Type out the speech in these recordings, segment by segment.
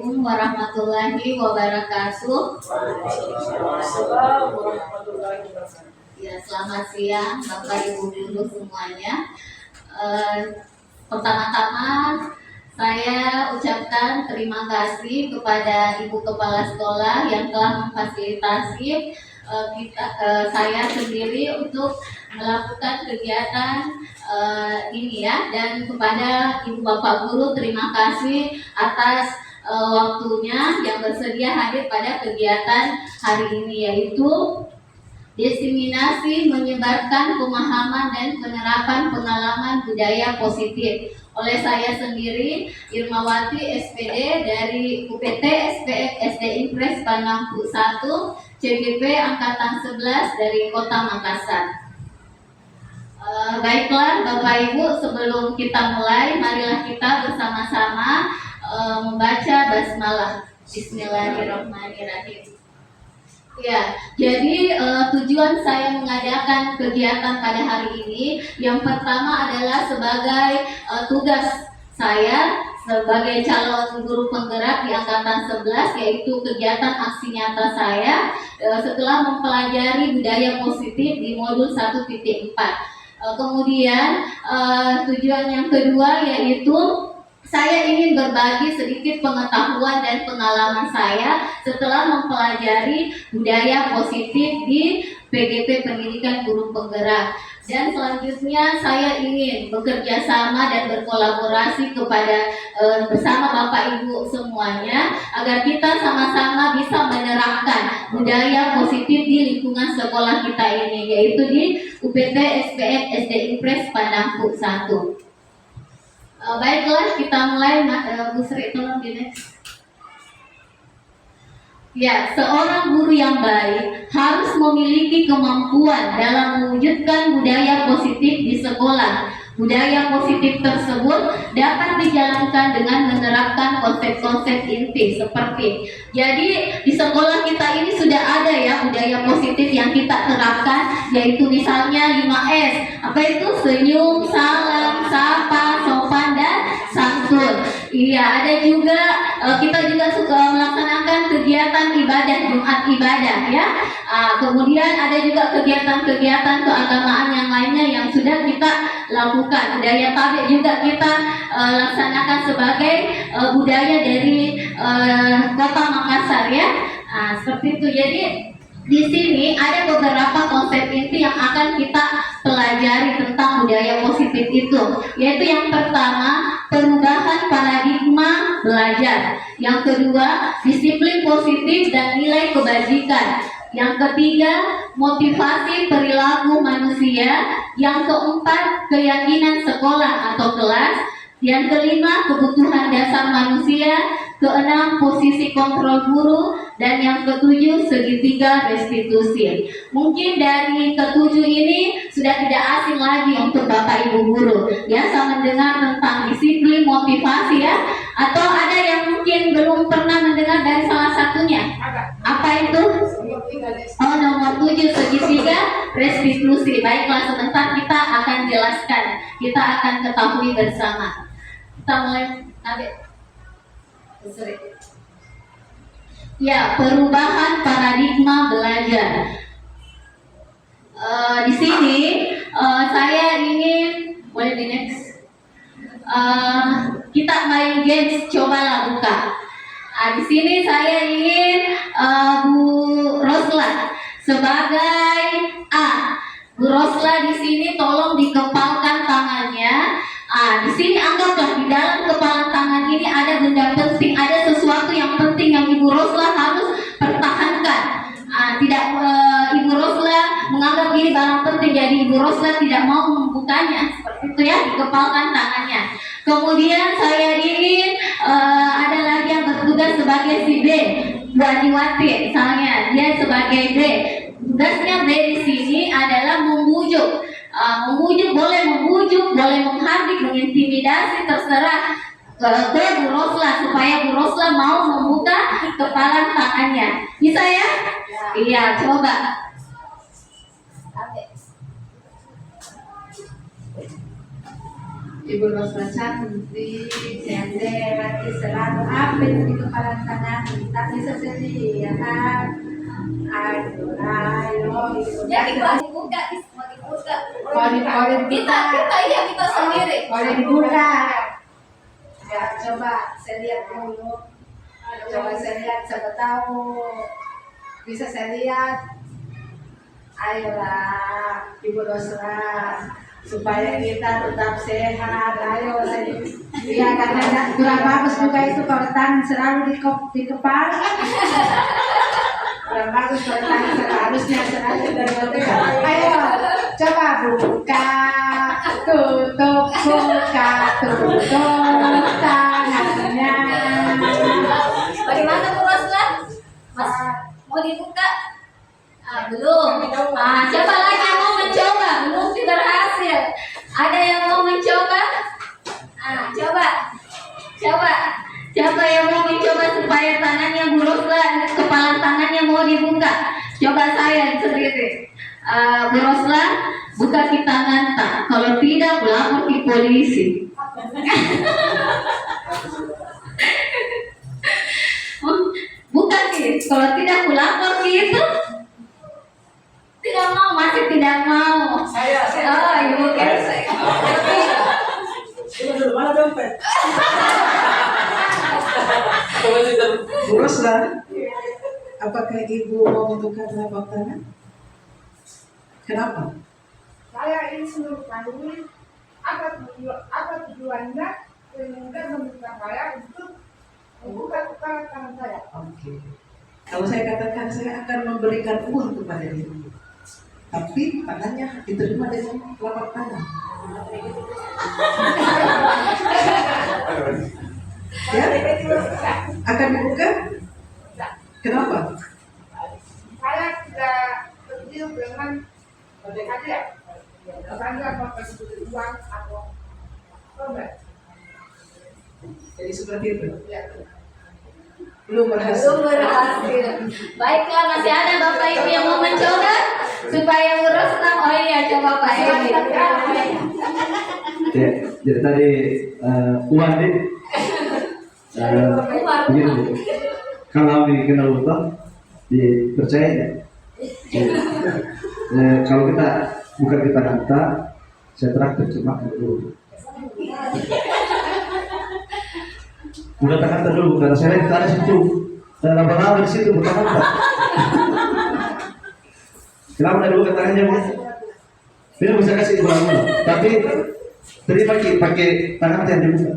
Assalamualaikum warahmatullahi wabarakatuh. Ya, selamat siang Bapak Ibu guru semuanya. Pertama-tama saya ucapkan terima kasih kepada Ibu Kepala Sekolah yang telah memfasilitasi saya sendiri untuk melakukan kegiatan ini ya, dan kepada Ibu Bapak Guru terima kasih atas waktunya yang bersedia hadir pada kegiatan hari ini, yaitu diseminasi menyebarkan pemahaman dan penerapan pengalaman budaya positif oleh saya sendiri, Irmawati SPD dari UPT SPF SD Impres Panampu 1 CGP Angkatan 11 dari Kota Makassar. Baiklah Bapak Ibu, sebelum kita mulai, marilah kita bersama-sama membaca basmalah. Bismillahirrahmanirrahim. Ya, jadi tujuan saya mengadakan kegiatan pada hari ini, yang pertama adalah sebagai tugas saya sebagai calon guru penggerak di Angkatan 11, yaitu kegiatan aksi nyata saya setelah mempelajari budaya positif di modul 1.4. Kemudian tujuan yang kedua yaitu saya ingin berbagi sedikit pengetahuan dan pengalaman saya setelah mempelajari budaya positif di PGP Pendidikan Guru Penggerak. Dan selanjutnya saya ingin bekerja sama dan berkolaborasi bersama Bapak Ibu semuanya agar kita sama-sama bisa menerapkan budaya positif di lingkungan sekolah kita ini, yaitu di UPT SPF SD Impres Panampu 1. Baiklah, kita mulai. Bu Sri, tolong di next. Ya, seorang guru yang baik harus memiliki kemampuan dalam mewujudkan budaya positif di sekolah. Budaya positif tersebut dapat dijalankan dengan menerapkan konsep-konsep inti seperti, jadi di sekolah kita ini sudah ada ya budaya positif yang kita terapkan, yaitu misalnya 5S. Apa itu? Senyum, salam, sapa, sopan, dan santun. Iya, ada juga kita juga suka melaksanakan kegiatan ibadah, Jumat ibadah ya. Kemudian ada juga kegiatan-kegiatan keagamaan yang lainnya yang sudah kita lakukan. Budaya tabik juga kita laksanakan sebagai budaya dari Kota Makassar ya. Seperti itu. Jadi di sini ada beberapa konsep inti yang akan kita pelajari tentang budaya positif itu, yaitu yang pertama, perubahan paradigma belajar. Yang kedua, disiplin positif dan nilai kebajikan. Yang ketiga, motivasi perilaku manusia. Yang keempat, keyakinan sekolah atau kelas. Yang kelima, kebutuhan dasar manusia. Keenam, posisi kontrol guru. Dan yang ketujuh, segitiga restitusi. Mungkin dari ketujuh ini sudah tidak asing lagi untuk Bapak Ibu guru. Biasa mendengar tentang disiplin, motivasi ya. Atau ada yang mungkin belum pernah mendengar dari salah satunya. Apa itu? Oh, nomor 7, segitiga restitusi. Baiklah, sebentar kita akan jelaskan. Kita akan ketahui bersama. Kita mulai. Ya, perubahan paradigma belajar. Di sini saya ingin, boleh di next. Kita main games, cobalah buka. Di sini saya ingin Bu Rosla sebagai A. Bu Rosla di sini tolong dikepalkan tangannya. Di sini anggaplah di dalam kepalan tangan ini ada benda penting, ada sesuatu yang penting yang Ibu Rosla harus pertahankan. Ibu Rosla menganggap ini barang penting, jadi Ibu Rosla tidak mau membukanya. Seperti itu ya, dikepalkan tangannya. Kemudian saya ingin ada lagi yang bertugas sebagai si B, Bu Adiwati misalnya, dia sebagai B. Tugasnya B di sini adalah membujuk. Membujuk, boleh menghardik, mengintimidasi, terserah ke Bu Rosla supaya Bu Rosla mau membuka kepalan tangannya. Bisa ya? Iya, coba. Ibu Rosla cantik, sehat-sehat, selalu apik di kepala tangan, tak bisa sedih ya kan? Aduh, ayo, Jadi kalau dibuka, mau dibuka. kalau Kita ya kita sendiri. boleh dibuka. Ya, coba saya lihat dulu. Coba saya lihat, siapa tahu bisa saya lihat. Ayolah, Ibu Rosla, supaya kita tetap sehat. Ayo, saya iya karena kurang bagus juga itu kalau tangan selalu di kepala. Kurang bagus kalau tangan harusnya selalu dari kepala. Ayo, coba buka, tutup, buka, tutup tangannya. Bagaimana Bu Rosla? Mas, mau dibuka? Belum. Siapa lagi yang mau mencoba? Belum berhasil. Ada yang mau mencoba? Coba. Siapa yang mau mencoba supaya tangannya Bu Rosla, kepala tangannya mau dibuka? Coba saya sendiri. Bu Rosla, buka di tangan tak. Kalau tidak, lapor di polisi. Bukan sih, kalau tidak aku lapor gitu. Tidak mau, masih tidak mau. Saya. Oh, ibu saya. Coba dulu, mana dompet? Coba cerita. Bu Rosla, apakah Ibu mau membuka telapak tangan? Kenapa? Saya ingin mengetahui apa tujuannya sehingga meminta saya untuk membuka kepala tangan saya. Oke. Kalau saya katakan saya akan memberikan uang kepada Ibu, tapi tangannya diterima dengan telapak tangan. Ya? Akan dibuka? Kenapa? Saya tidak setuju dengan hadiah. Saya pakai uang atau dompet. Jadi seperti itu. Ya. Belum berhasil. Belum berhasil. Baiklah, masih ada Bapak Ibu yang mau mencoba supaya Bu Rosla. Oh iya, coba Pak Edi. Ya, jadi tadi uang nih, begini Bu. Kalau dikenal utang, dipercaya. Kalau kita bukan kita minta, saya traktir cuma dulu. Bukan tangan dulu, karena saya lihat di situ, dan lama-lama di situ bukan tangan. Kenapa dari bukan tangannya Bu? Dia bisa kasih di belakang, tapi tadi pakai tangan yang dibuka.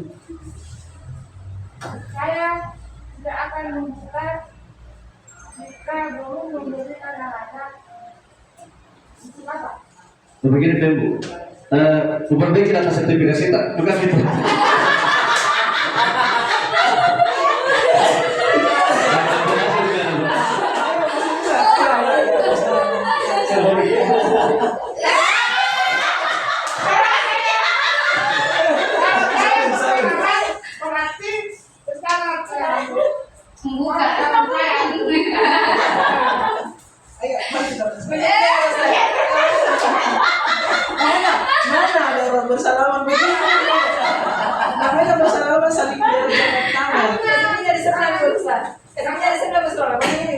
Saya tidak akan membuka jika belum memberi tanda-tanda. Apa? Begini Bu, memperbaiki data sertifikasi tak, bukan gitu. Membuka. Ayo, mana ada orang bersalaman begini? Namanya bersalaman saling bertepuk tangan. Esangnya di sebelah besar. Esangnya di sebelah besar. Begini.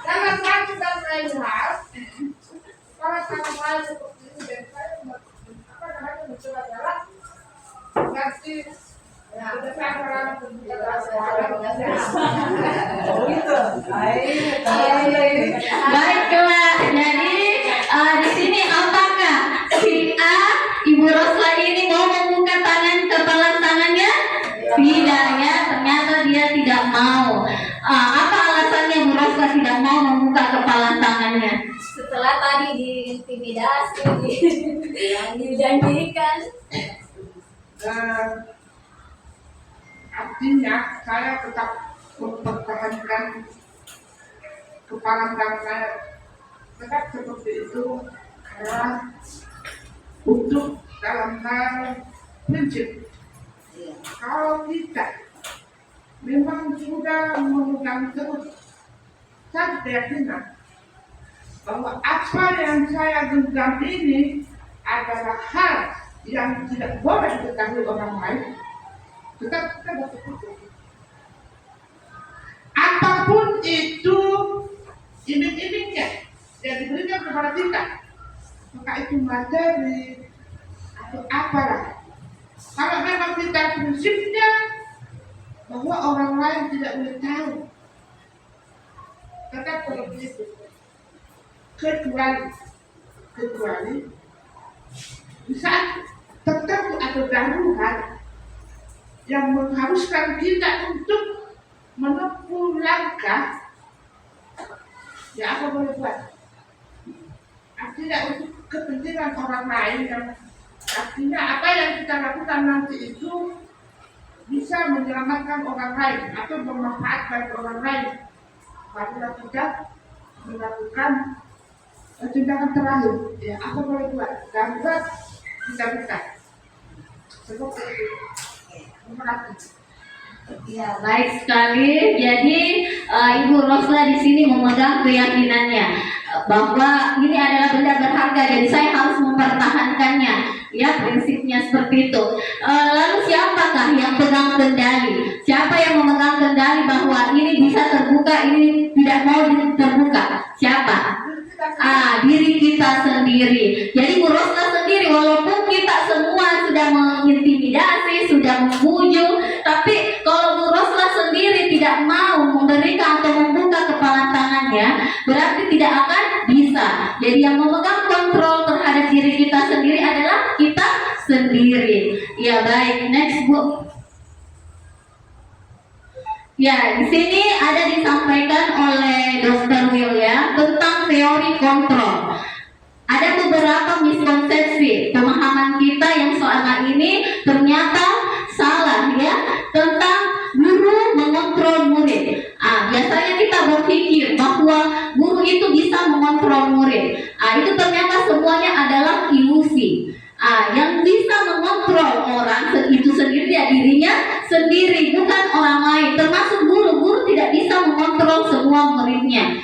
Jangan lakukan lain hal. Kalau saya seperti ini dan saya mencoba jalan ganti sudah saya orang Oh gitu. Baiklah, jadi di sini apakah si A, Ibu Rosla ini mau membuka kepala tangannya? Tidak ya, ternyata dia tidak mau. Apa alasannya Bu Rosla tidak mau membuka kepala tangannya? Setelah tadi diintimidasi, dijanjikan. Artinya saya tetap mempertahankan kepala tangan saya tetap seperti itu karena untuk dalam hal prinsip kalau kita memang sudah memegang terus satu keyakinan bahwa apa yang saya genggam ini adalah hal yang tidak boleh diketahui orang lain, tetap kita dapat hukum. Apapun itu iming-imingnya yang diberikan kepada kita, maka itu materi atau apalah. Kalau memang kita prinsipnya bahwa orang lain tidak boleh tahu, tetap seperti itu. Kecuali di saat tertentu atau darurat yang mengharuskan kita untuk menempuh langkah, ya apa boleh buat. Artinya untuk kepentingan orang lain, yang artinya apa yang kita lakukan nanti itu bisa menyelamatkan orang lain atau bermanfaat bagi orang lain. Barulah kita melakukan tindakan terakhir, ya apa boleh buat. Darurat kita bisa. Seperti itu. Terima kasih. Ya, baik sekali. Jadi Ibu Rosla di sini memegang keyakinannya bahwa ini adalah benda berharga, jadi saya harus mempertahankannya. Ya, prinsipnya seperti itu. Lalu siapakah yang pegang kendali? Siapa yang memegang kendali bahwa ini bisa terbuka, ini tidak mau terbuka? Siapa? Diri kita sendiri. Jadi Bu Rosla sendiri, walaupun kita semua sudah mengintimidasi, sudah membujuk, tapi kalau Bu Rosla sendiri tidak mau memberikan atau membuka kepala tangannya, berarti tidak akan bisa. Jadi yang memegang kontrol terhadap diri kita sendiri adalah kita sendiri. Ya, baik, next Bu. Ya, di sini ada disampaikan oleh Dr. William tentang teori kontrol. Ada beberapa miskonsepsi pemahaman kita yang selama ini ternyata salah, ya, tentang guru mengontrol murid. Biasanya kita berpikir bahwa guru itu bisa mengontrol murid. Itu ternyata semuanya adalah ilusi. Yang bisa mengontrol orang itu sendiri, ya dirinya sendiri, bukan orang lain. Termasuk guru tidak bisa mengontrol semua muridnya.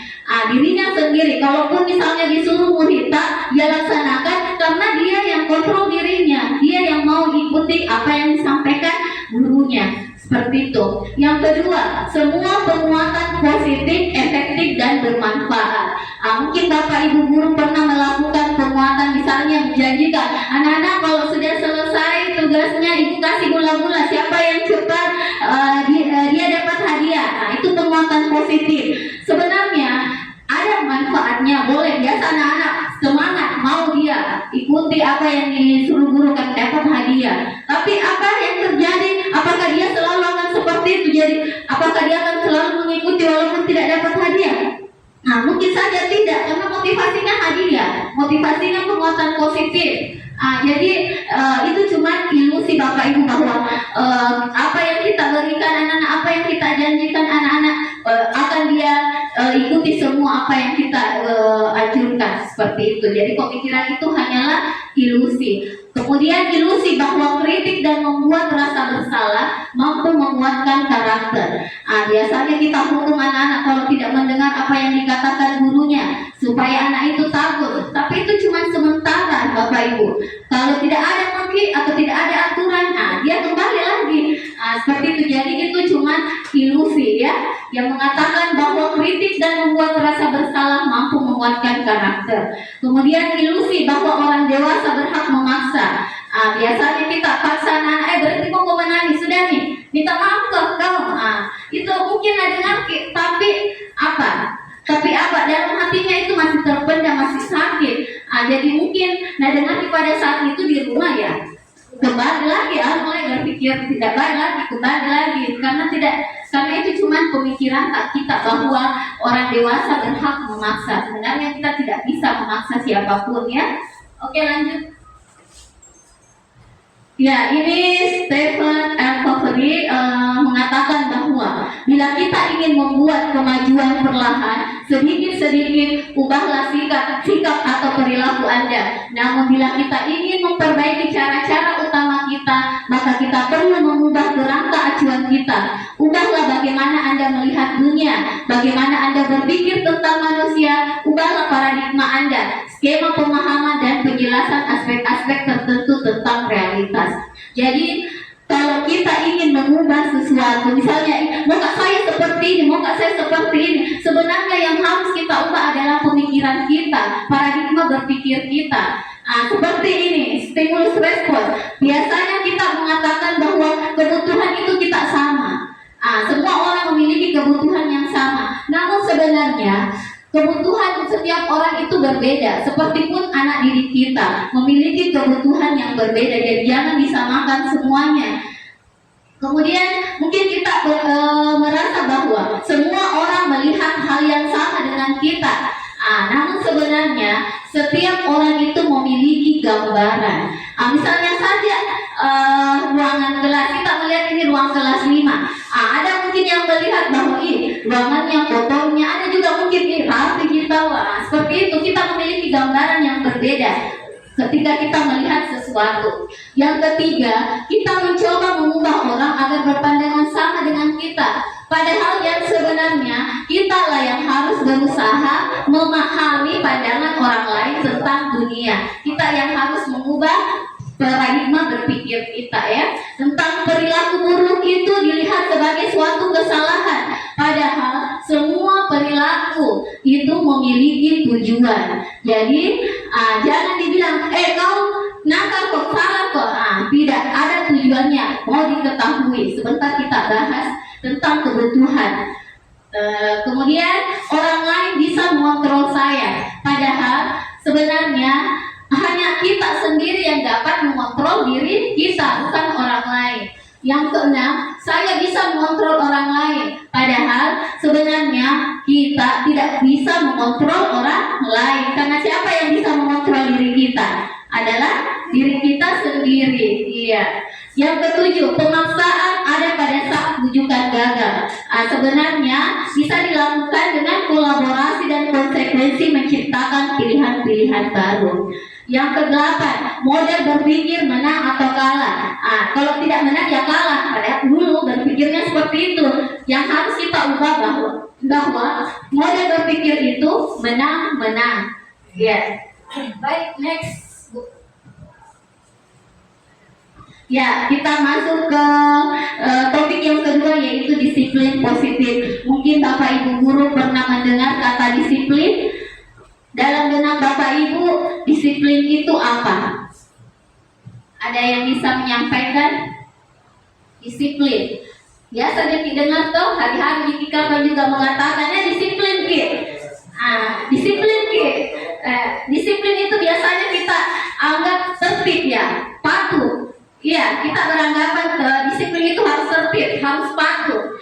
Dirinya sendiri. Kalaupun misalnya disuruh murid tak, dia laksanakan karena dia yang kontrol dirinya. Dia yang mau ikuti apa yang disampaikan gurunya. Seperti itu. Yang kedua, semua penguatan positif, efektif, dan bermanfaat. Mungkin Bapak Ibu guru pernah melakukan penguatan, misalnya menjanjikan anak-anak kalau sudah selesai tugasnya Ibu kasih gula-gula, siapa yang cepat dia dapat hadiah. Itu penguatan positif. Sebenarnya ada manfaatnya, boleh. Biasa anak-anak semangat, mau dia ikuti apa yang disuruh guru kan dapat hadiah. Tapi apa yang terjadi? Apakah dia selalu akan seperti itu? Jadi apakah dia akan selalu mengikuti walaupun tidak dapat hadiah? Mungkin saja tidak, karena motivasinya hadiah, motivasinya penguatan positif. Jadi itu cuma ilusi Bapak Ibu bahwa apa yang kita berikan anak-anak, apa yang kita janjikan anak-anak akan dia ikuti semua apa yang kita anjurkan, seperti itu. Jadi pemikiran itu hanyalah ilusi. Kemudian ilusi bahwa kritik dan membuat rasa bersalah mampu menguatkan karakter. Biasanya kita hukum anak-anak kalau tidak mendengar apa yang dikatakan gurunya, supaya anak itu takut. Tapi itu cuma sementara Bapak Ibu. Kalau tidak ada mungkin atau tidak ada aturan, dia kembali lagi. Seperti itu. Jadi itu cuma ilusi, ya, yang mengatakan bahwa kritik dan membuat rasa bersalah mampu menguatkan karakter. Kemudian ilusi bahwa orang dewasa berhak memaksa. Biasanya kita paksa anak, berarti kok menangis, sudah nih, minta maaf ke kau. Itu mungkin ada ngerti, tapi apa dalam hatinya itu masih terpendam, masih sakit. Jadi mungkin dengar pada saat itu di rumah, ya kembali lagi, mulai berpikir tidak baik lagi, kembali lagi, karena itu cuma pemikiran tak kita bahwa orang dewasa berhak memaksa. Sebenarnya kita tidak bisa memaksa siapapun, ya. Oke, lanjut. Ya, ini Stephen R. Covey mengatakan bahwa bila kita ingin membuat kemajuan perlahan, sedikit-sedikit ubahlah sikap atau perilaku Anda. Namun bila kita ingin memperbaiki cara-cara utama kita, maka kita perlu mengubah kerangka acuan kita. Ubahlah bagaimana Anda melihat dunia, bagaimana Anda berpikir tentang manusia, ubahlah paradigma Anda, skema pemahaman dan penjelasan aspek-aspek tertentu tentang Jadi kalau kita ingin mengubah sesuatu, misalnya mau saya seperti ini, mau saya seperti ini, sebenarnya yang harus kita ubah adalah pemikiran kita, paradigma berpikir kita. Seperti ini, stimulus respon. Biasanya kita mengatakan bahwa kebutuhan itu kita sama. Semua orang memiliki kebutuhan yang sama. Namun sebenarnya kebutuhan setiap orang itu berbeda. Sepertipun anak didik kita memiliki kebutuhan yang berbeda. Jadi jangan disamakan semuanya. Kemudian mungkin kita merasa bahwa semua orang melihat hal yang sama dengan kita. Namun sebenarnya setiap orang itu memiliki gambaran. Misalnya saja ruangan kelas, kita melihat ini ruang kelas 5. Ada mungkin yang melihat bahwa ini ruangannya kotornya, ada juga mungkin ini rapi kita. Seperti itu, kita memiliki gambaran yang berbeda ketika kita melihat sesuatu. Yang ketiga, kita mencoba mengubah orang agar berpandangan sama dengan kita. Padahal yang sebenarnya kitalah yang harus berusaha memahami pandangan orang lain tentang dunia. Kita yang harus mengubah paradigma berpikir kita, ya. Tentang perilaku buruk itu dilihat sebagai suatu kesalahan. Padahal semua perilaku itu memiliki tujuan. Jadi jangan dibilang kau nakal kok, salah kok. Tidak, ada tujuannya, mau diketahui. Sebentar kita bahas tentang kebutuhan. Kemudian orang lain bisa mengontrol saya. Padahal sebenarnya hanya kita sendiri yang dapat mengontrol diri kita, bukan orang lain. Yang keenam, saya bisa mengontrol orang lain. Padahal sebenarnya kita tidak bisa mengontrol orang lain. Karena siapa yang bisa mengontrol diri kita? Adalah diri kita sendiri. Iya. Yang ketujuh, pemaksaan ada pada saat bujukan gagal. Sebenarnya bisa dilakukan dengan kolaborasi dan konsekuensi menciptakan pilihan-pilihan baru. Yang kedelapan, model berpikir menang atau kalah. Kalau tidak menang ya kalah. Padahal dulu berpikirnya seperti itu. Yang harus kita ubah bahwa model berpikir itu menang. Ya. Baik, next. Ya, kita masuk ke topik yang kedua, yaitu disiplin positif. Mungkin Bapak Ibu guru pernah mendengar kata disiplin. Dalam benak Bapak Ibu, disiplin itu apa? Ada yang bisa menyampaikan? Disiplin. Biasanya didengar tuh hari-hari kita juga mengatakannya disiplin gitu. Disiplin gitu. Disiplin itu biasanya kita anggap tertib, ya, patuh. Iya, kita beranggapan disiplin itu harus tertib, harus patuh.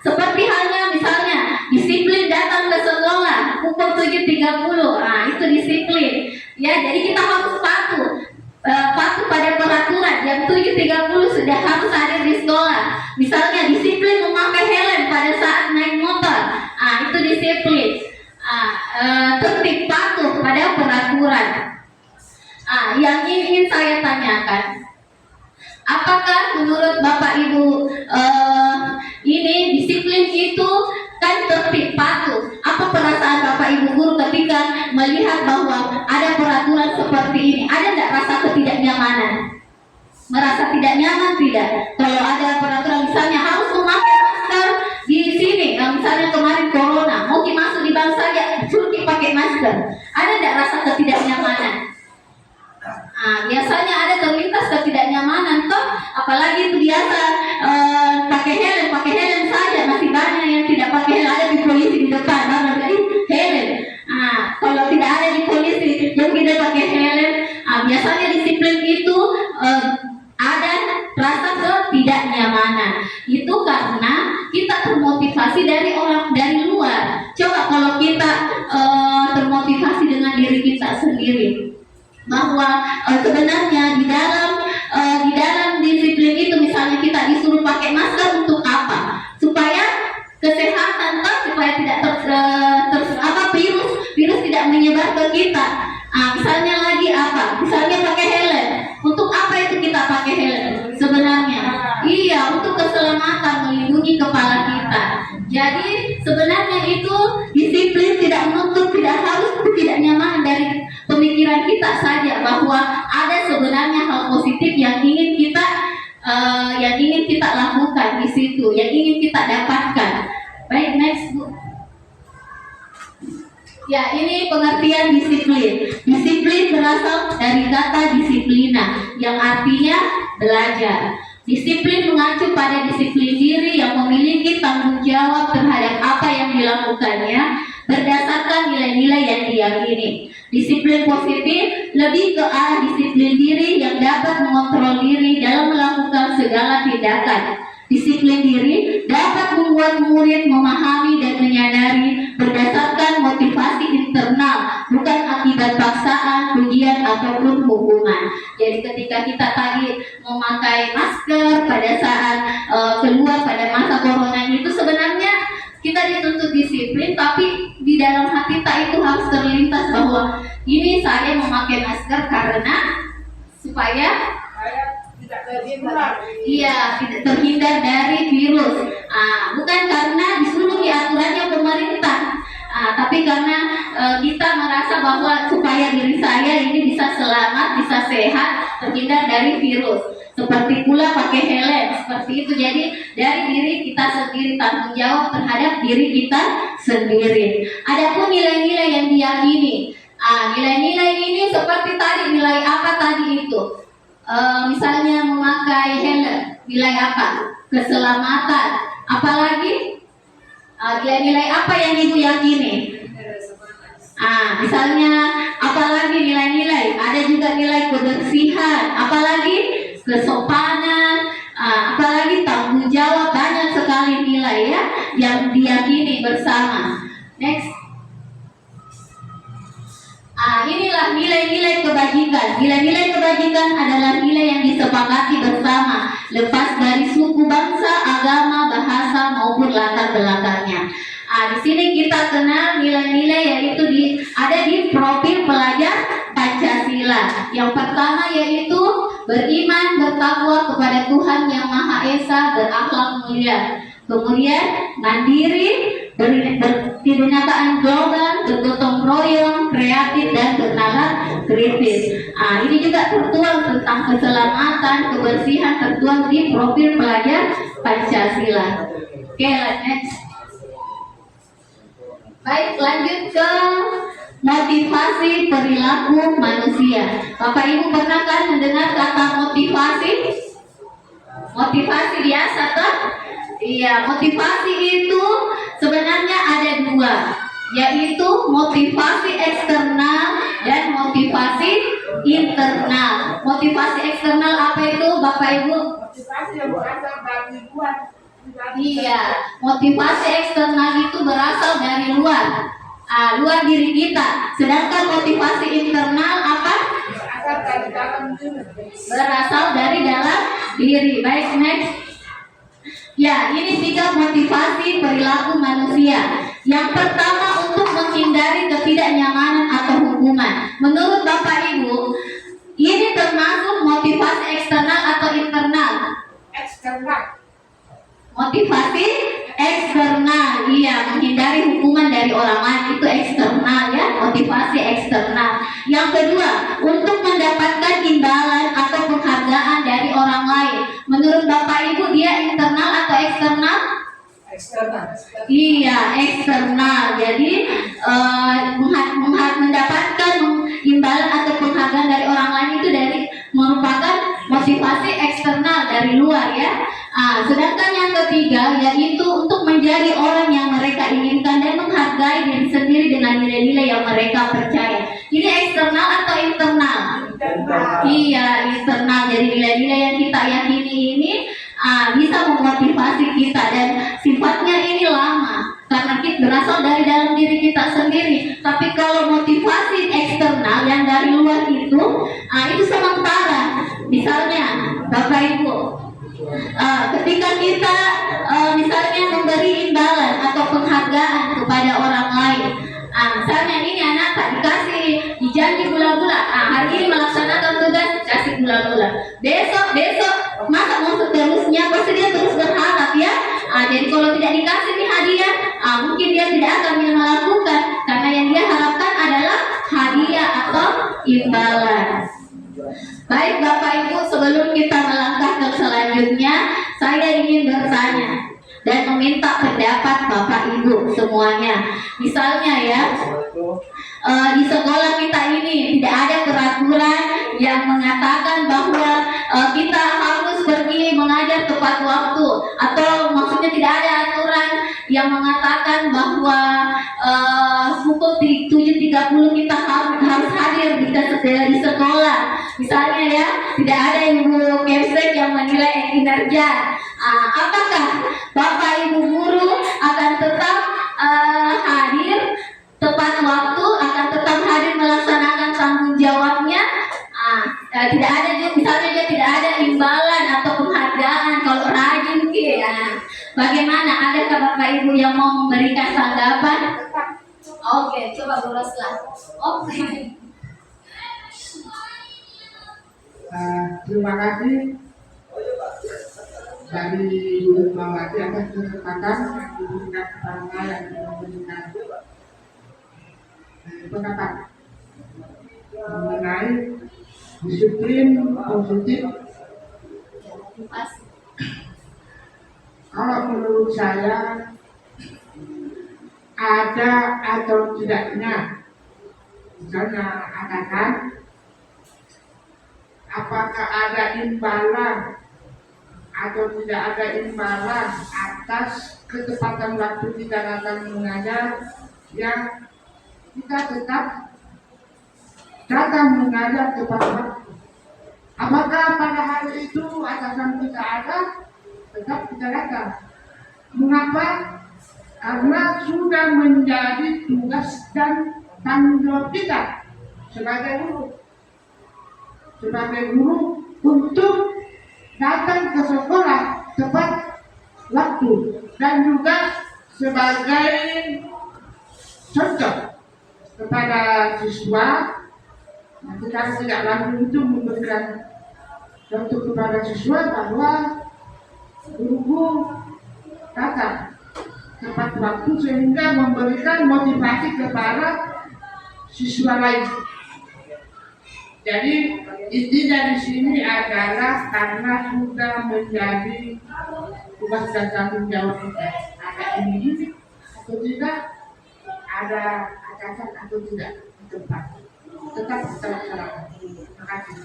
Seperti halnya misalnya disiplin datang ke sekolah pukul 7.30, itu disiplin. Ya, jadi kita harus patuh pada peraturan. Jam 7.30 sudah harus hadir di sekolah. Misalnya disiplin memakai helm pada saat naik motor, itu disiplin. Tertib, patuh pada peraturan. Yang ingin saya tanyakan, apakah menurut Bapak Ibu ini disiplin itu kan tertib, patuh? Apa perasaan Bapak Ibu guru ketika melihat bahwa ada peraturan seperti ini? Ada tidak rasa ketidaknyamanan? Merasa tidak nyaman tidak? Kalau ada peraturan misalnya harus memakai masker di sini, misalnya kemarin corona, mau masuk di bank saja suruh pakai masker. Ada tidak rasa ketidaknyamanan? Biasanya ada terlintas ketidaknyamanan toh, apalagi itu biasa pakai helm saja, masih banyak yang tidak pakai helm. Ada di polisi di depan, jadi helm. Kalau tidak ada di polisi yang tidak pakai helm, biasanya disiplin itu ada rasa ketidaknyamanan. Itu karena kita termotivasi dari luar. Coba kalau kita termotivasi dengan diri kita sendiri, bahwa sebenarnya di dalam disiplin itu, misalnya kita disuruh pakai masker untuk apa? Supaya kesehatan, supaya tidak virus tidak menyebar ke kita. Misalnya lagi apa? Misalnya pakai helm. Untuk apa itu kita pakai helm? Sebenarnya, iya, untuk keselamatan, melindungi kepala kita. Jadi sebenarnya itu disiplin tidak menutup, tidak harus tidak nyaman dari pemikiran kita saja, bahwa ada sebenarnya hal positif yang ingin kita yang ingin kita lakukan di situ, yang ingin kita dapatkan. Baik, next Bu. Ya, ini pengertian disiplin. Disiplin berasal dari kata disiplina, yang artinya belajar. Disiplin mengacu pada disiplin diri yang memiliki tanggung jawab terhadap apa yang dilakukannya berdasarkan nilai-nilai yang diyakini. Disiplin positif lebih ke arah disiplin diri yang dapat mengontrol diri dalam melakukan segala tindakan. Disiplin diri dapat membuat murid memahami dan menyadari berdasarkan motivasi internal, bukan akibat paksaan, ujian, ataupun hukuman. Jadi ketika kita tadi memakai masker pada saat keluar pada masa corona itu, sebenarnya kita dituntut disiplin, tapi di dalam hati kita itu harus terlintas bahwa ini saya memakai masker karena supaya Tidak terhindar. iya, tidak terhindar dari virus. Bukan karena disuruh aturannya pemerintah, tapi karena kita merasa bahwa supaya diri saya ini bisa selamat, bisa sehat, terhindar dari virus. Seperti pula pakai helm, seperti itu. Jadi dari diri kita sendiri, tanggung jawab terhadap diri kita sendiri. Adapun nilai-nilai yang diyakini, nilai-nilai ini seperti tadi, nilai apa tadi itu? Misalnya memakai helm, nilai apa? Keselamatan. Apalagi nilai-nilai apa yang Ibu yakini? Misalnya apalagi nilai-nilai? Ada juga nilai kebersihan. Apalagi kesopanan. Apalagi tanggung jawab. Banyak sekali nilai ya yang diyakini bersama. Next. Inilah nilai-nilai kebajikan. Nilai-nilai kebajikan adalah nilai yang disepakati bersama, lepas dari suku, bangsa, agama, bahasa maupun latar belakangnya. Di sini kita kenal nilai-nilai yaitu ada di profil pelajar Pancasila. Yang pertama yaitu beriman, bertakwa kepada Tuhan Yang Maha Esa, berakhlak mulia. Kemudian mandiri, berkebinekaan global, bergotong royong, kreatif, dan bernalar kritis. Ini juga tertuang tentang keselamatan, kebersihan, tertuang di profil pelajar Pancasila. Oke, next. Baik, lanjut ke motivasi perilaku manusia. Bapak Ibu pernah kan mendengar kata motivasi? Motivasi biasa kan? Iya, motivasi itu sebenarnya ada dua, yaitu motivasi eksternal dan motivasi internal. Motivasi eksternal apa itu, Bapak Ibu? Motivasi yang berasal dari luar. Iya, motivasi eksternal itu berasal dari luar, luar diri kita. Sedangkan motivasi internal apa? Berasal dari dalam diri. Berasal dari dalam diri. Baik, next. Ya, ini 3 motivasi perilaku manusia. Yang pertama, untuk menghindari ketidaknyamanan atau hukuman. Menurut Bapak Ibu, ini termasuk motivasi eksternal atau internal? Eksternal. Motivasi eksternal, iya, menghindari hukuman dari orang lain itu eksternal ya, motivasi eksternal. Yang kedua, untuk mendapatkan imbalan atau penghargaan dari orang lain. Menurut Bapak Ibu dia internal atau eksternal? Eksternal. Iya, eksternal. Jadi mendapatkan imbalan atau penghargaan dari orang lain itu merupakan motivasi eksternal dari luar ya. Sedangkan yang ketiga yaitu untuk menjadi orang yang mereka inginkan dan menghargai diri sendiri dengan nilai-nilai yang mereka percaya. Ini eksternal atau internal? Iya, internal. Jadi nilai-nilai yang kita yakini ini bisa memotivasi kita dan sifatnya ini lama karena kita berasal dari dalam diri kita sendiri. Tapi kalau motivasi eksternal yang dari luar itu sementara. Misalnya Bapak Ibu, ketika kita misalnya memberi imbalan atau penghargaan kepada orang lain, misalnya ini anak tak dikasih dijanji gula-gula, hari ini melaksanakan tugas kasih gula-gula, besok masa mau seterusnya, pasti dia terus berharap ya. Jadi kalau tidak dikasih nih hadiah, mungkin dia tidak akan melakukan karena yang dia harapkan adalah hadiah atau imbalan. Baik Bapak Ibu, sebelum kita melangkah ke selanjutnya, saya ingin bertanya dan meminta pendapat Bapak Ibu semuanya. Misalnya ya, di sekolah kita ini tidak ada peraturan yang mengatakan bahwa kita harus pergi mengajar tepat waktu, atau maksudnya tidak ada aturan yang mengatakan bahwa pukul 7.30 kita harus hadir di sekolah. Misalnya ya, tidak ada ibu kepsek yang menilai kinerja. Apakah Bapak Ibu guru akan tetap hadir tepat waktu, akan tetap hadir melaksanakan tanggung jawabnya? Tidak ada juga, misalnya dia tidak ada imbalan atau penghargaan kalau rajin ya. Bagaimana? Adakah Bapak Ibu yang mau memberikan tanggapan? Oke, coba Bu Rosla. Oke. Terima kasih dari Bu Mawati atas kesempatan yang diberikan kepada saya yang memberikan pendapat mengenai disiplin positif. Kalau menurut saya ada atau tidaknya, misalnya katakan apakah ada imbalan atau tidak ada imbalan atas ketepatan waktu kita datang mengajar, yang kita tetap datang mengajar tepat waktu. Apakah pada hari itu atasan kita ada, tetap kita datang. Mengapa? Karena sudah menjadi tugas dan tanggung jawab kita sebagai guru untuk datang ke sekolah tepat waktu, dan juga sebagai contoh kepada siswa. Nanti kalau tidak lanjut itu memberikan contoh kepada siswa bahwa guru datang tepat waktu, sehingga memberikan motivasi kepada siswa lain. Jadi inti dari sini adalah karena sudah menjadi tugas dan tanggung jawab kita. Ada ini atau tidak, ada atasan atau tidak di tempat, tetap kita laksanakan. Terima kasih.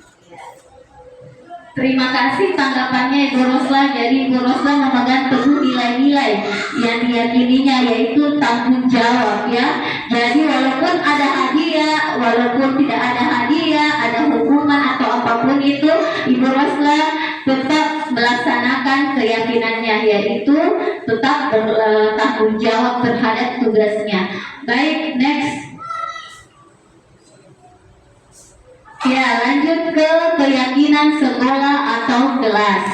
Terima kasih tanggapannya Ibu Rosla. Jadi Ibu Rosla memegang teguh nilai-nilai yang diyakininya, yaitu tanggung jawab ya. Jadi walaupun ada hadiah, walaupun tidak ada hadiah, ada hukuman atau apapun itu, Ibu Rosla tetap melaksanakan keyakinannya, yaitu tetap bertanggung jawab terhadap tugasnya. Baik, next. Ya, lanjut ke keyakinan sekolah atau kelas.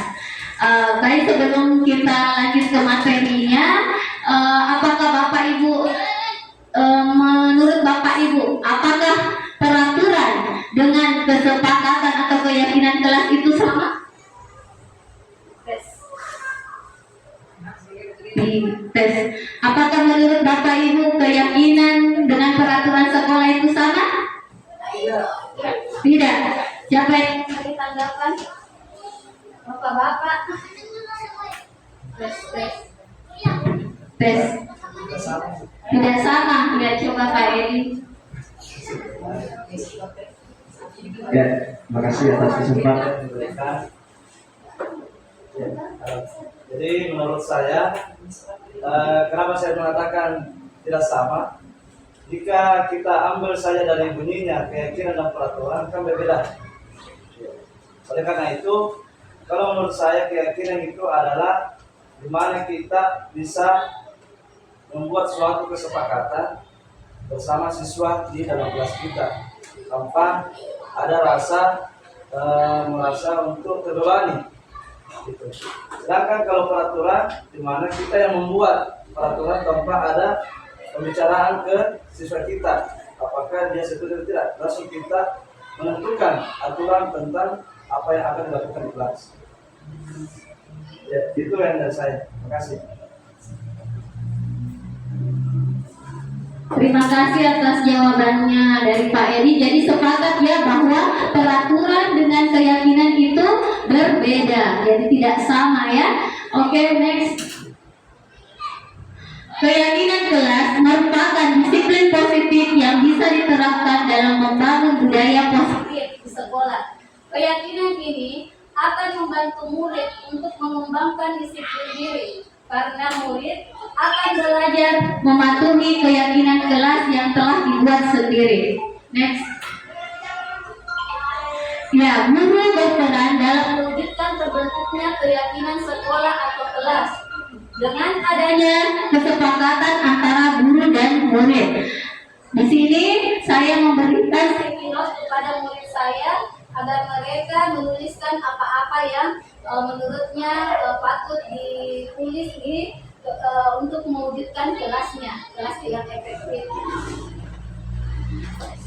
Baik, sebelum kita lanjut ke materinya, apakah Bapak Ibu, menurut Bapak Ibu, apakah peraturan dengan kesepakatan atau keyakinan kelas itu sama? Tes. Apakah menurut Bapak Ibu keyakinan dengan peraturan sekolah itu sama? Tidak. Siapa yang beri tanggapan? Bapak-bapak. Tes. Tidak sama. Ya, coba Pak Edi. Ya, makasih atas kesempatan. Jadi menurut saya, kenapa saya mengatakan tidak sama? Jika kita ambil saja dari bunyinya, keyakinan dan peraturan kan berbeda. Oleh karena itu, kalau menurut saya keyakinan itu adalah di mana kita bisa membuat suatu kesepakatan bersama siswa di dalam kelas kita tanpa ada merasa untuk terbebani. Gitu. Sedangkan kalau peraturan, di mana kita yang membuat peraturan tanpa ada pembicaraan ke siswa kita, apakah dia setuju atau tidak, langsung kita menentukan aturan tentang apa yang akan dilakukan di kelas. Ya, itu yang dari saya. Terima kasih. Terima kasih atas jawabannya dari Pak Edi. Jadi sepakat ya bahwa peraturan dengan keyakinan itu berbeda, jadi tidak sama ya. Oke, next. Keyakinan kelas merupakan disiplin positif yang bisa diterapkan dalam membangun budaya positif di sekolah. Keyakinan ini akan membantu murid untuk mengembangkan disiplin diri, karena murid akan belajar mematuhi keyakinan kelas yang telah dibuat sendiri. Next. Ya, guru berperan dalam mewujudkan terbentuknya keyakinan sekolah atau kelas dengan adanya kesepakatan antara guru dan murid. Di sini saya memberikan sticky note kepada murid saya agar mereka menuliskan apa-apa yang menurutnya patut ditulis untuk mewujudkan kelas yang efektif.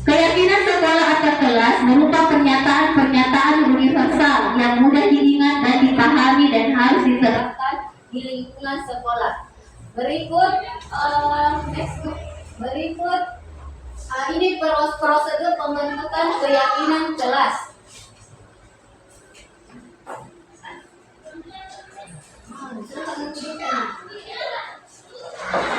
Keyakinan sekolah atau kelas berupa pernyataan-pernyataan universal yang mudah diingat dan dipahami dan harus diterapkan di lingkungan sekolah. Berikut ini prosedur pembentukan keyakinan kelas.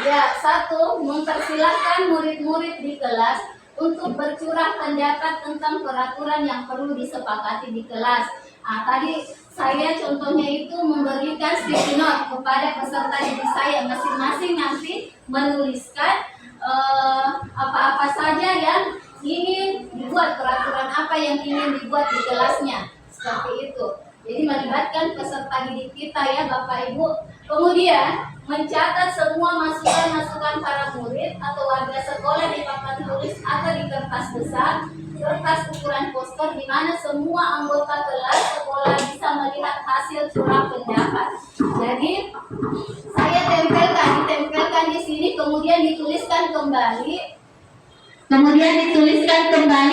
Ya, 1. Mempersilahkan murid-murid di kelas untuk bercurah pendapat tentang peraturan yang perlu disepakati di kelas. Tadi saya contohnya itu memberikan sticky note kepada peserta didik saya, masing-masing nanti menuliskan apa-apa saja yang ingin dibuat, peraturan apa yang ingin dibuat di kelasnya, seperti itu. Jadi melibatkan peserta didik kita ya Bapak Ibu. Kemudian mencatat semua masukan-masukan para murid atau warga sekolah di papan tulis atau di kertas besar, kertas ukuran poster di mana semua anggota kelas sekolah bisa melihat hasil curah pendapat. Jadi saya ditempelkan di sini, kemudian dituliskan kembali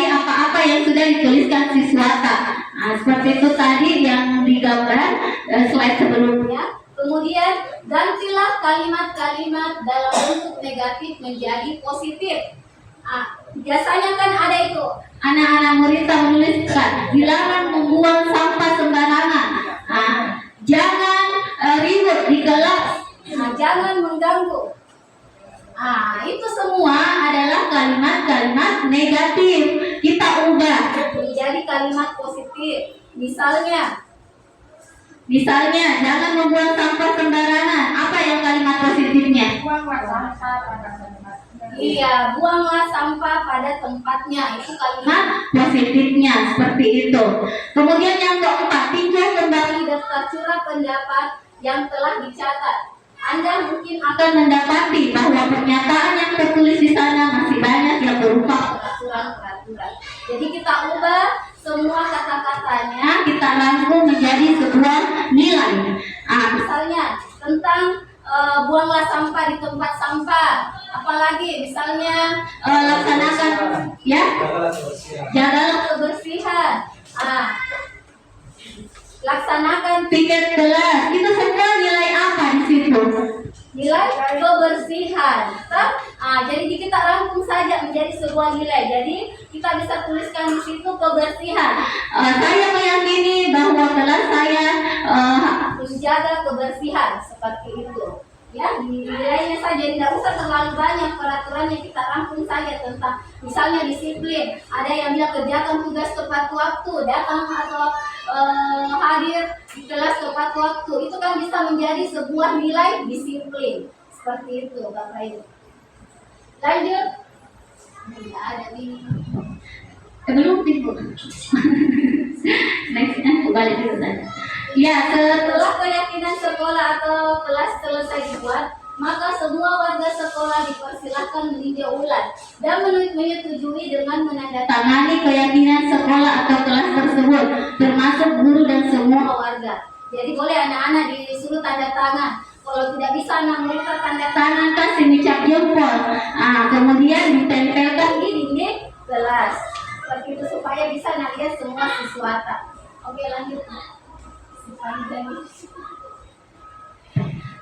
apa-apa yang sudah dituliskan siswata. Seperti itu tadi yang digambar slide sebelumnya. Kemudian gantilah kalimat-kalimat dalam bentuk negatif menjadi positif. Biasanya kan ada itu anak-anak murid menuliskan dilarang membuang sampah sembarangan, jangan ribut di kelas, jangan mengganggu. Itu semua adalah kalimat-kalimat negatif. Kita ubah menjadi kalimat positif. Misalnya jangan membuang sampah sembarangan. Apa yang kalimat positifnya? Buanglah sampah pada tempatnya. Iya, buanglah sampah pada tempatnya. Itu kalimat positifnya, seperti itu. Kemudian yang keempat, tinjau kembali daftar curah pendapat yang telah dicatat. Anda mungkin akan mendapati bahwa pernyataan yang tertulis di sana masih banyak yang berupa peraturan. Jadi kita ubah semua kata-katanya, kita rangkum menjadi sebuah nilai. Misalnya tentang buanglah sampah di tempat sampah. Apalagi misalnya laksanakan ya, jagalah kebersihan. Laksanakan piket kelas. Itu semua nilai apa di situ? Nilai kebersihan. Jadi kita rangkum saja menjadi sebuah nilai. Jadi kita bisa tuliskan di situ kebersihan. Saya meyakini bahwa kelas saya menjaga kebersihan, seperti itu. Ya, nilainya saja, tidak usah terlalu banyak peraturannya, kita rangkum saja tentang misalnya disiplin. Ada yang bilang kerjakan tugas tepat waktu, datang atau hadir di kelas tepat waktu. Itu kan bisa menjadi sebuah nilai disiplin. Seperti itu Bapak Ibu. Lanjut. Tidak ada ini. Belum timbul. Nextnya kembali dulu saja. Ya, setelah keyakinan sekolah atau kelas selesai dibuat, maka semua warga sekolah dipersilahkan meninjau ulang dan menyetujui dengan menandatangani keyakinan sekolah atau kelas tersebut, termasuk guru dan semua warga. Jadi boleh anak-anak disuruh tanda tangan. Kalau tidak bisa anak mereka tanda tangan, kasih ucap jempol. Kemudian ditempelkan di dinding kelas. Seperti itu supaya bisa lihat semua siswata. Oke, lanjut.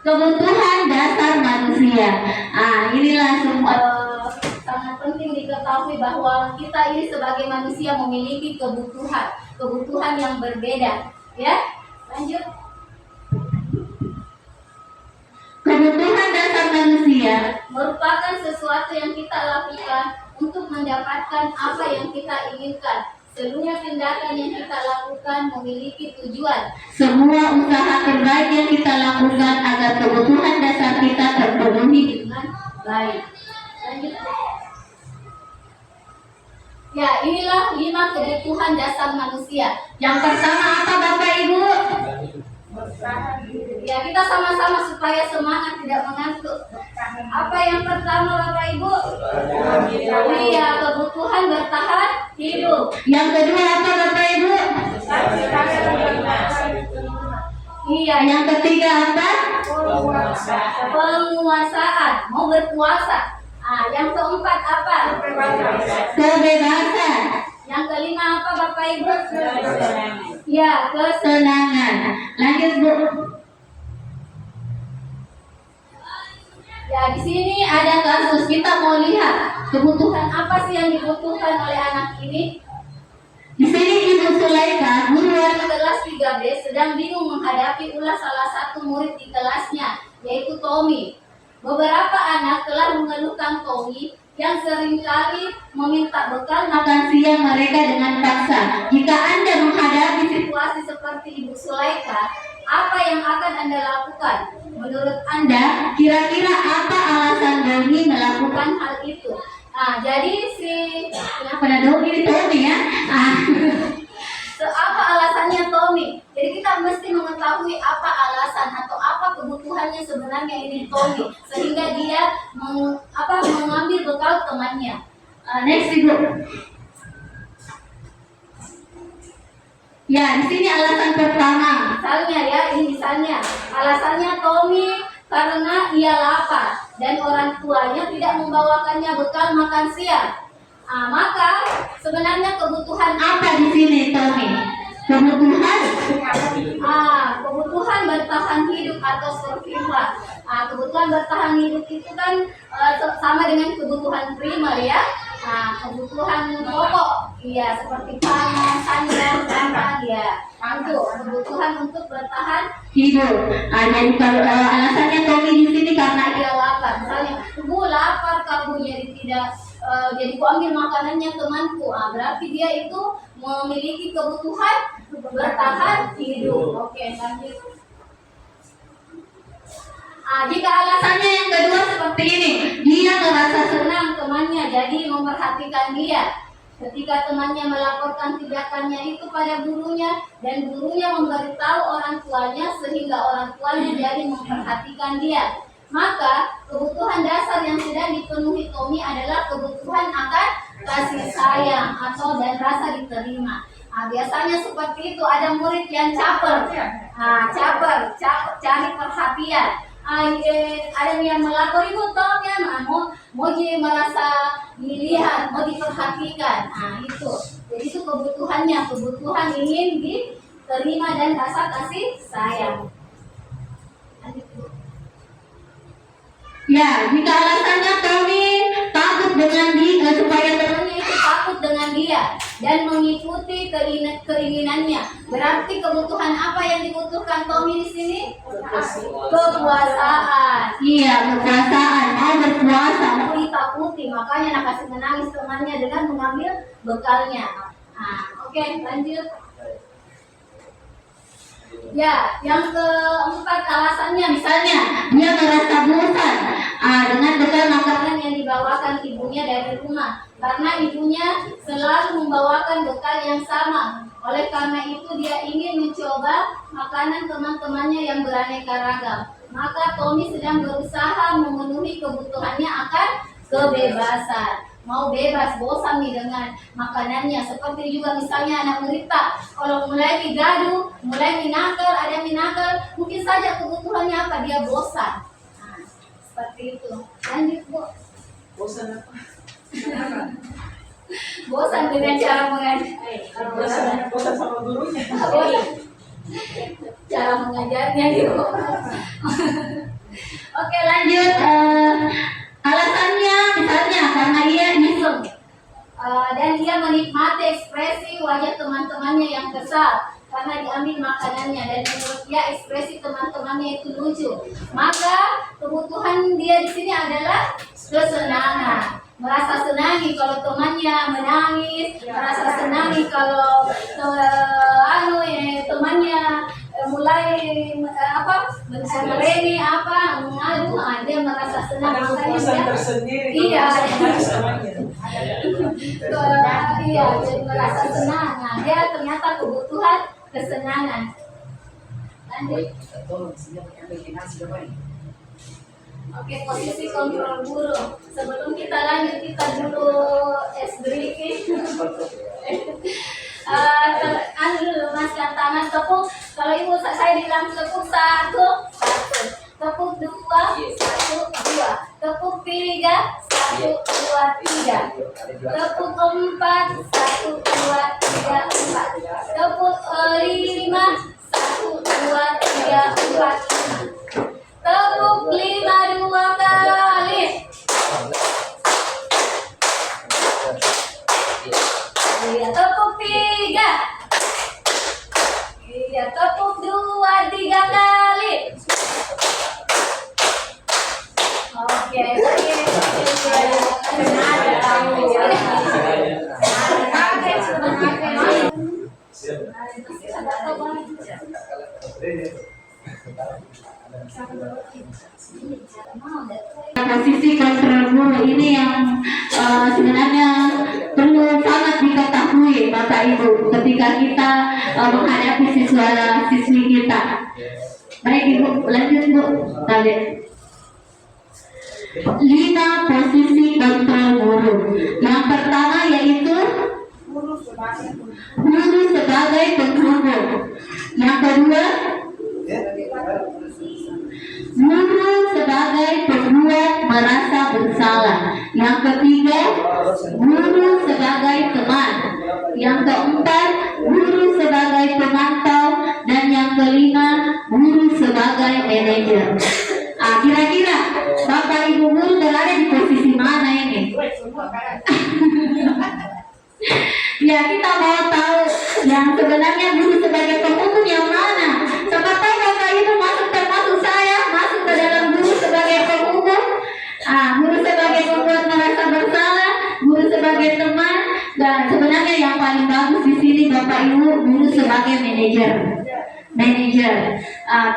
Kebutuhan dasar manusia. Inilah semua diketahui bahwa kita ini sebagai manusia memiliki kebutuhan yang berbeda. Ya, lanjut. Kebutuhan dasar manusia Merupakan sesuatu yang kita lakukan untuk mendapatkan apa yang kita inginkan. Seluruh tindakan yang kita lakukan memiliki tujuan. semua usaha terbaik yang kita lakukan agar kebutuhan dasar kita terpenuhi. Dengan baik. Lanjut. Ya, inilah 5 kebutuhan dasar manusia. Yang pertama apa Bapak Ibu? Ya, kita sama-sama supaya semangat tidak mengantuk. Apa yang pertama Bapak Ibu? Iya, kebutuhan bertahan hidup. Yang kedua apa Bapak Ibu? Iya, Yang ketiga apa? penguasaan, mau berkuasa. Yang keempat apa? Kebebasan, Yang kelima apa Bapak Ibu? Ya, kesenangan. Lanjut Bu. Ya, di sini ada kasus, kita mau lihat kebutuhan apa sih yang dibutuhkan oleh anak ini. Di sini Ibu Sulaika, guru Kelas 3B sedang bingung menghadapi ulah salah satu murid di kelasnya, yaitu Tommy. Beberapa anak telah mengeluhkan Tommy yang seringkali meminta bekal makan siang mereka dengan paksa. Jika Anda menghadapi situasi seperti Ibu Sulaika, apa yang akan Anda lakukan? Menurut Anda, kira-kira apa alasan Doni melakukan bukan hal itu. Jadi pada Doni ini Tommy ya? apa alasannya Tommy? Jadi kita mesti mengetahui apa alasan atau apa kebutuhannya sebenarnya ini Tommy, sehingga dia mengambil bekal temannya. Next Ibu. Ya, di sini alasan pertama. Misalnya ya, ini misalnya alasannya Tommy karena ia lapar dan orang tuanya tidak membawakannya bekal makan siang. Maka sebenarnya kebutuhan Apa di sini Tommy? Kebutuhan kebutuhan bertahan hidup atau survival. Kebutuhan bertahan hidup itu kan sama dengan kebutuhan primer ya. Kebutuhan pokok, iya seperti pangan, sandang, makan, ya. Itu kebutuhan untuk bertahan. hidup. Jadi kalau alasannya Tommy di sini karena Dia lapar, misalnya, bu lapar kamu jadi ku ambil makanannya temanku. Berarti dia itu memiliki kebutuhan bertahan hidup. Oke, lanjut. Jika alasannya yang kedua seperti ini, dia merasa senang temannya jadi memperhatikan dia. Ketika temannya melaporkan tindakannya itu pada gurunya dan gurunya memberitahu orang tuanya sehingga orang tuanya jadi memperhatikan dia. Maka kebutuhan dasar yang sedang dipenuhi Tommy adalah kebutuhan akan kasih sayang atau dan rasa diterima. Biasanya seperti itu, ada murid yang caper, cari perhatian. Ada yang melapor ibu tolong ya, mau jadi merasa dilihat, mau diperhatikan. Itu. Jadi itu kebutuhan ingin diterima dan rasa kasih sayang. ya, jika alasannya Tommy takut dengan dia supaya Temannya itu takut dengan dia dan mengikuti keinginannya. Berarti kebutuhan apa yang dibutuhkan Tommy di sini? Kekuasaan. iya kekuasaan, mau berkuasa. Ditakuti, makanya nak kasih menangis temannya dengan mengambil bekalnya. Oke, lanjut. Ya, yang keempat alasannya misalnya Dia merasa bosan dengan bekal makanan makanan yang dibawakan ibunya dari rumah karena ibunya selalu membawakan bekal yang sama. Oleh karena itu dia ingin mencoba makanan teman-temannya yang beraneka ragam. Maka Tommy sedang berusaha memenuhi kebutuhannya akan kebebasan. Mau bebas, bosan nih dengan makanannya. Seperti juga misalnya anak Rita, kalau mulai gaduh, mulai minakal, ada minakal, mungkin saja kebutuhannya apa? Dia bosan. Seperti itu. Lanjut Bu. Bosan apa? Bosan dengan cara mengajar. Bosan sama gurunya. Bosan. Cara mengajarnya gitu. Oke lanjut. Alasannya misalnya karena ia iseng. wajah teman-temannya yang kesal karena diambil makanannya, dan menurut dia ekspresi teman-temannya itu lucu. Maka kebutuhan dia di sini adalah kesenangan. Merasa senangi kalau temannya menangis, merasa senangi kalau temannya mulai mencereni dia merasa senang. Makanya dia tersendiri. iya jadi merasa senang. Nah, dia ternyata kebutuhan kesenangan. Lanjut. Oke, posisi kontrol guru. Sebelum kita lanjut, kita dulu briefing. Dulu lemaskan tangan, tepuk. Kalau ibu saya bilang tepuk 1, 1. Tepuk 2, 1, 2. Tepuk 3, 1, 2, 3. Tepuk 4, 1, 2, 3, 4. Tepuk 5, 1, 2, 3, 4, 5. Tepuk 5 2 kali. Iya, tepuk 3. Iya, tepuk 2 3 kali. Oke, Posisi kontrol guru ini yang sebenarnya perlu sangat diketahui Bapak Ibu ketika kita menghadapi siswa-siswi kita. Baik Ibu, lanjut Bu. Lanjut. 5 posisi kontrol guru. Yang pertama yaitu guru sebagai penghubung. Yang kedua, guru sebagai pembuat merasa bersalah. Yang ketiga, guru sebagai teman. Yang keempat, guru sebagai pemantau. Dan yang kelima, guru sebagai manajer. Kira-kira Bapak Ibu guru berada di posisi mana ini? Ya, kita mau tahu yang sebenarnya guru sebagai penghubung yang mana. Siapa tahu Bapak Ibu termasuk saya masuk ke dalam guru sebagai penghubung. Guru sebagai pembuat merasa bersalah, guru sebagai teman, dan sebenarnya yang paling bagus di sini Bapak Ibu guru sebagai manajer.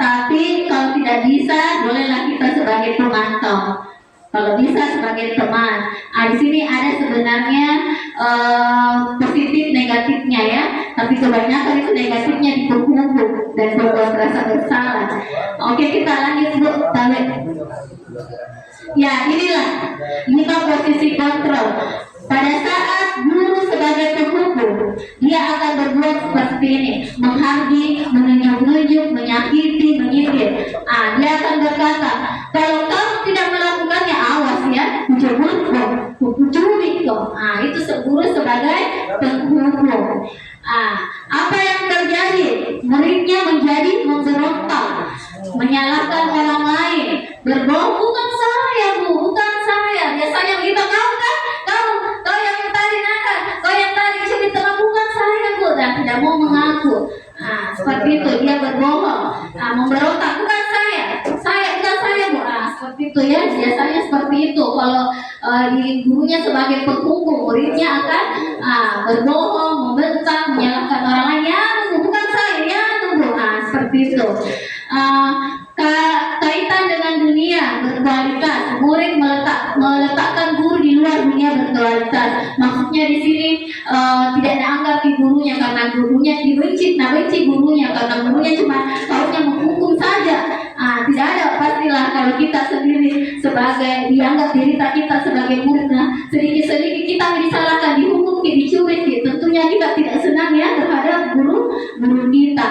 Tapi kalau tidak bisa, bolehlah kita sebagai pemantau. Kalau bisa sebagai teman. Di sini ada sebenarnya positif negatifnya ya, tapi kebanyakan itu negatifnya di penghubung dan berbuat rasa bersalah. Oke, kita lanjut Bu. Ya, inilah 5 posisi kontrol. Pada saat guru sebagai penghubung, dia akan berbuat seperti ini: menghardik, menunjuk-nunjuk, menyakiti, menyindir. Dia akan berkata, kalau kamu tidak melakukannya, awas ya, kucubit kok. Itu guru sebagai penghubung. Apa yang terjadi? Muridnya menjadi memberontak, menyalahkan orang lain, berbohong, bukan saya Bu, bukan saya. Biasanya begitu, kau yang tadi nakal, kau yang tadi curi teman, bukan saya Bu, dan tidak mau mengaku. Seperti itu, dia berbohong, memberontak, bukan saya bukan saya Bu. Seperti itu ya, biasanya seperti itu. Kalau di gurunya sebagai penghubung, muridnya akan berbohong, membentak, menyalahkan orang lain. Ya Bu, bukan saya, ya Bu. Seperti itu. Kaitan dengan dunia berkualitas, murid meletakkan guru di luar dunia berkualitas. Maksudnya di sini tidak dianggap di gurunya karena gurunya dibenci, gurunya karena gurunya cuma harusnya menghukum saja. Tidak ada, pastilah kalau kita sendiri sebagai dianggap diri kita sebagai murid, sedikit-sedikit kita disalahkan, dihukum, dicubit, tentunya kita tidak senang ya terhadap guru kita.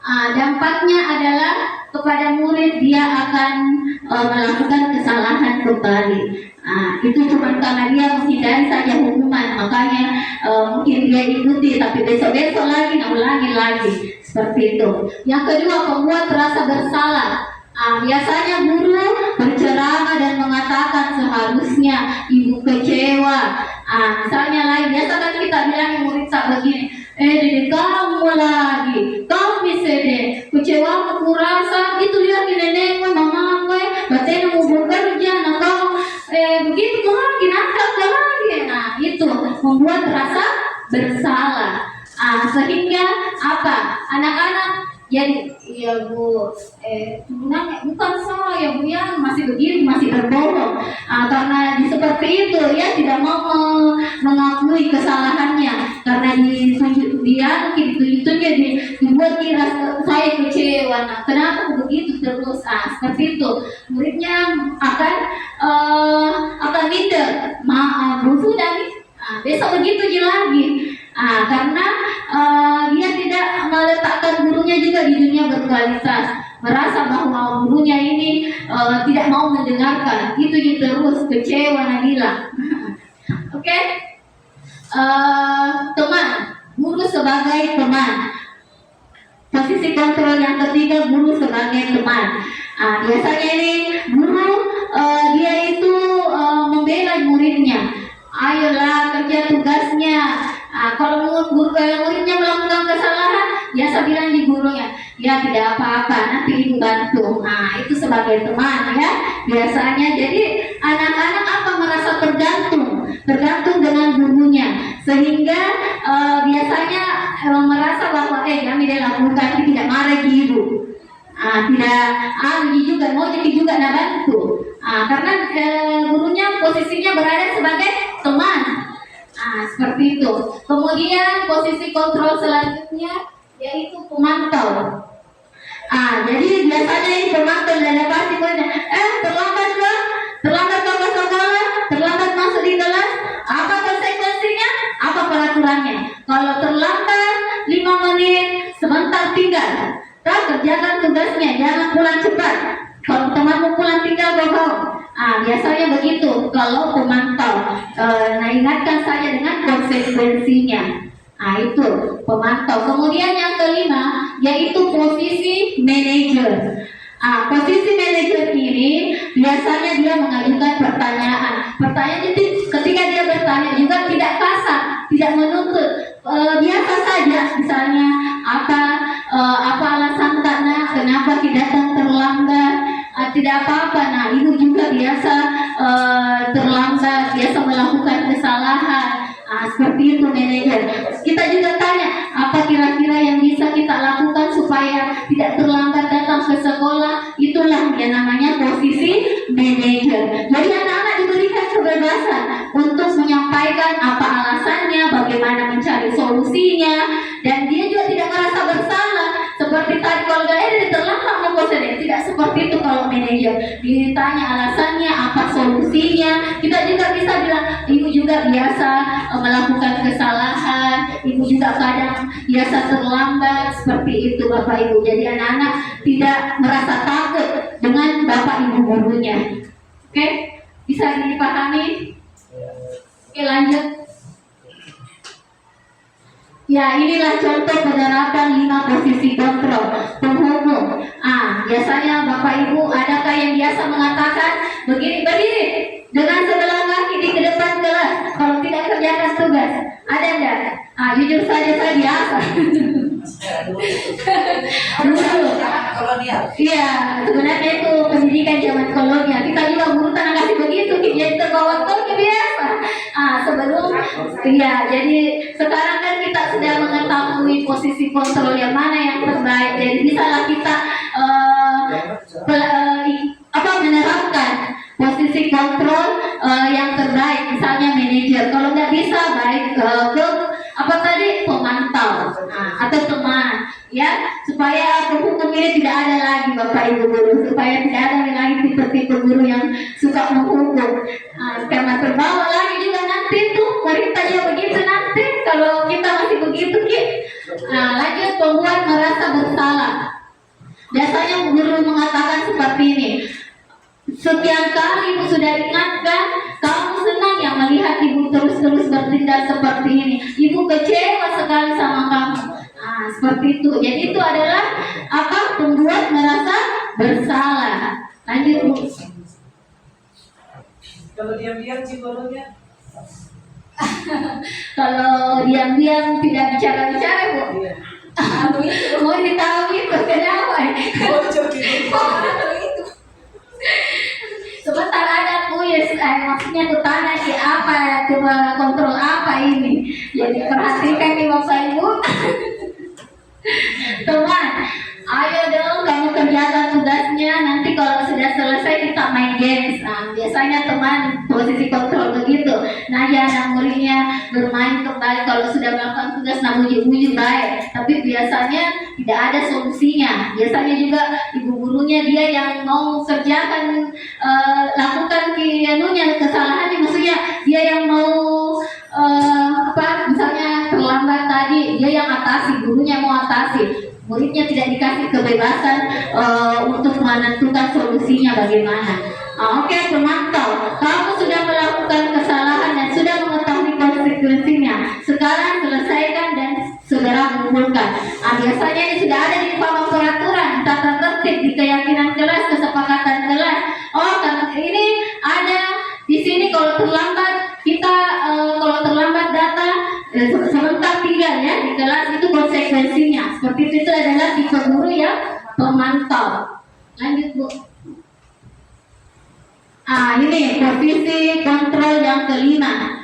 Dampaknya adalah kepada murid dia akan melakukan kesalahan kembali. Itu cuma karena dia menghindari saja hukuman, makanya mungkin dia ikuti, tapi besok-besok lagi ulangi lagi, seperti itu. Yang kedua, pembuat rasa bersalah. Biasanya guru berceramah dan mengatakan seharusnya ibu kecewa. Misalnya lain, biasa kan kita bilang murid katanya mau bekerja, nah kamu begitu lagi, nakal lagi. Nah itu membuat rasa bersalah. Sehingga apa? Anak-anak jadi ya bu, bukan salah ya bu ya, masih begini, masih berbohong. Karena seperti itu ya tidak mau mengakui kesalahannya, karena ditunjuk-tunjuk dibuat kira saya kecewa. Nah, kenapa begitu terus? Seperti itu muridnya akan minder, maaf bu sudah nih, besok begitu lagi. Karena dia tidak meletakkan gurunya juga di dunia berkualitas, merasa bahwa gurunya ini tidak mau mendengarkan, itu terus kecewa Nabila. Oke. Teman, guru sebagai teman. Posisi kontrol yang ketiga, guru sebagai teman. Biasanya ini guru dia itu membela muridnya. Ayolah kerja tugasnya. Kalau muridnya melakukan kesalahan, biasa bilang di gurunya, ya tidak apa-apa, nanti ibu bantu. Itu sebagai teman ya. Biasanya jadi anak-anak merasa tergantung dengan gurunya, sehingga biasanya merasa bahwa kami dia lakukan, tidak marah di ibu. Tidak juga mau jadi juga bantu. Karena gurunya posisinya berada sebagai teman. Seperti itu. Kemudian posisi kontrol selanjutnya yaitu pemantau. Jadi biasanya ini pemantau dan pasti terlambat ke sekolah, terlambat masuk di kelas, apa konsekuensinya, apa peraturannya. Kalau terlambat 5 menit, sebentar tinggal, kerjakan tugasnya, jangan pulang cepat. Kalau temanmu pulang tinggal bohong. Biasanya begitu kalau pemantau. Ingatkan saja dengan konsekuensinya. Itu pemantau. Kemudian yang kelima yaitu posisi manajer. Posisi manajer ini biasanya dia mengajukan pertanyaan. Pertanyaan itu ketika dia bertanya juga tidak kasar, tidak menuntut. Biasa saja, misalnya apa alasan kenapa tidak datang terlambat? Tidak apa-apa. Nah, ibu juga biasa terlambat, biasa melakukan kesalahan. Seperti itu manajer. Kita juga tanya, apa kira-kira yang bisa kita lakukan supaya tidak terlambat datang ke sekolah? Itulah yang namanya posisi manajer. Jadi anak-anak diberikan kebebasan untuk menyampaikan apa alasannya, bagaimana mencari solusinya, dan dia juga tidak merasa bersalah. Seperti tadi kalau dia terlambat tidak seperti itu. Kalau manajer ditanya alasannya, apa solusinya, kita juga bisa bilang ibu juga biasa melakukan kesalahan, ibu juga kadang biasa terlambat. Seperti itu Bapak Ibu. Jadi anak-anak tidak merasa takut dengan Bapak Ibu gurunya. Oke, bisa dipahami? Oke, lanjut. Ya, inilah contoh penerapan 5 posisi kontrol penghubung. Biasanya Bapak Ibu adakah yang biasa mengatakan berdiri dengan sebelah kaki di depan kelas kalau tidak kerjakan tugas? Ada enggak? Jujur saja saya biasa. Iya, sebenarnya itu pendidikan zaman kolonial. Kita juga guru tanah kasih begitu, jadi terbawa biasa. Sebelum, jadi sekarang kan kita sudah mengetahui posisi kontrol yang mana yang terbaik. Jadi bisalah kita menerapkan posisi kontrol yang terbaik. Misalnya manajer. Kalau nggak bisa, baik ke pemantau atau teman, ya, supaya penghukum ini tidak ada lagi Bapak Ibu guru, supaya tidak ada lagi tipe-tipe guru yang suka menghukum. Karena terbawa lagi juga nanti tuh mereka juga begitu nanti kalau kita masih begitu lanjut membuat merasa bersalah. Biasanya guru mengatakan seperti ini, sekian kali ibu sudah ingatkan, kamu senang yang melihat ibu terus-terus bertindak seperti ini. Ibu kecewa sekali sama kamu. Seperti itu. Jadi itu adalah membuat merasa bersalah. Lanjut Bu. Kalau diam-diam psikolognya? Kalau diam-diam tidak bicara-bicara Bu. Iya. Mau ditahu itu kenapa? Oh, itu. muridnya tuh tanya apa ya, coba kontrol apa ini. Jadi perhatikan nih Bapak Ibu. Teman, ayo dong kamu kerjakan tugasnya. Nanti kalau sudah selesai kita main games. Nah, biasanya teman posisi kontrol begitu. Nah, ya anak muridnya bermain kembali kalau sudah melakukan tugas, nah uji baik. Tapi biasanya tidak ada solusinya. Biasanya juga ibu gurunya dia yang mau kerjakan, lakukan kesalahannya, maksudnya dia yang mau misalnya terlambat tadi, dia yang atasi, gurunya mau atasi. Muridnya tidak dikasih kebebasan untuk menentukan solusinya bagaimana. Oke, pemantau, kamu sudah melakukan kesalahan dan sudah mengetahui konsekuensinya. Sekarang selesaikan dan segera kumpulkan. Biasanya ini sudah ada di pamong peraturan, tata tertib, di keyakinan kelas, kesepakatan kelas. Oh, karena ini ada di sini kalau terlambat kita kalau terlambat data sebentar tinggal ya di kelas, itu konsekuensinya. Seperti itu adalah tipe guru yang pemantau. Lanjut Bu. Ini posisi kontrol yang kelima.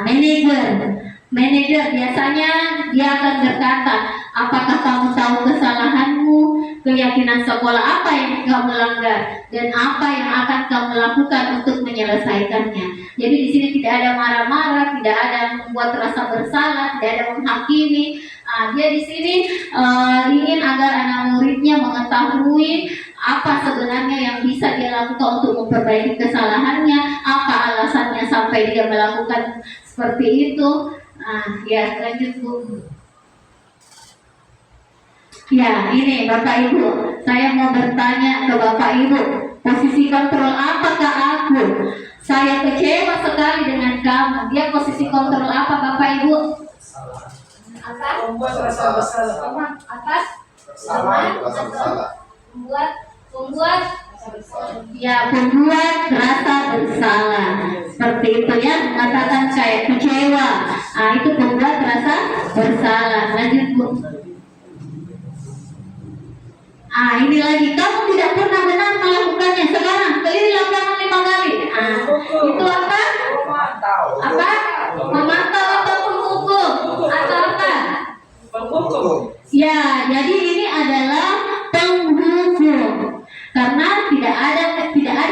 Manajer. Manajer biasanya dia akan berkata, apakah kamu tahu kesalahanmu, keyakinan sekolah apa yang kamu langgar, dan apa yang akan kamu lakukan untuk menyelesaikannya. Jadi di sini tidak ada marah-marah, tidak ada membuat rasa bersalah, tidak ada menghakimi. Dia di sini ingin agar anak muridnya mengetahui apa sebenarnya yang bisa dia lakukan untuk memperbaiki kesalahannya, apa alasannya sampai dia melakukan seperti itu. Ya, lanjut Bu. Ya, ini Bapak Ibu, saya mau bertanya ke Bapak Ibu, posisi kontrol apakah aku? Saya kecewa sekali dengan kamu. Dia posisi kontrol apa Bapak Ibu? Apa? Membuat rasa bersalah. Atas? Salah, rasa bersalah. Membuat Ya, membuat rasa bersalah. Seperti itu ya, katakan saya kecewa. Itu membuat rasa bersalah. Lanjut Bu. Ini lagi, kamu tidak pernah benar melakukannya. Sekarang keliling lapangan 5 kali. Itu apa? Apa? Memantau atau menghukum? Atau apa? Penghukum. Ya, jadi ini adalah penghukum. Karena tidak ada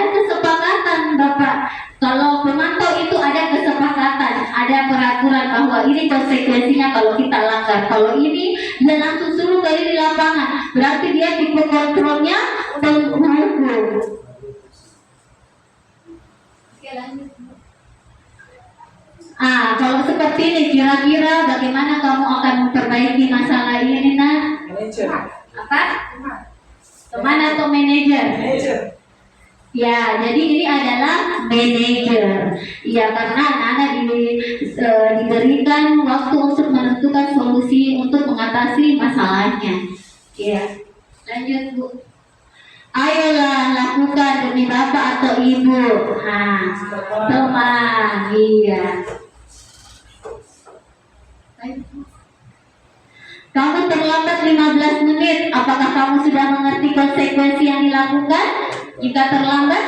kesepakatan Bapak. Kalau pemantau itu ada kesepakatan, ada peraturan bahwa ini konsekuensinya kalau kita langgar. Kalau ini dia langsung suruh kali di lapangan, berarti dia tipe kontrolnya penghukum. Oke, lanjut. Kalau seperti ini kira-kira bagaimana kamu akan memperbaiki masalah ini, Nak? Manajer. Apa? Teman atau manajer? Manajer. Ya, jadi ini adalah manajer. Ya, karena anak-anak diberikan waktu untuk menentukan solusi untuk mengatasi masalahnya. Ya, lanjut Bu. Ayolah lakukan demi Bapak atau Ibu. Teman, iya. Kamu terlambat 15 menit. Apakah kamu sudah mengerti konsekuensi yang dilakukan jika terlambat?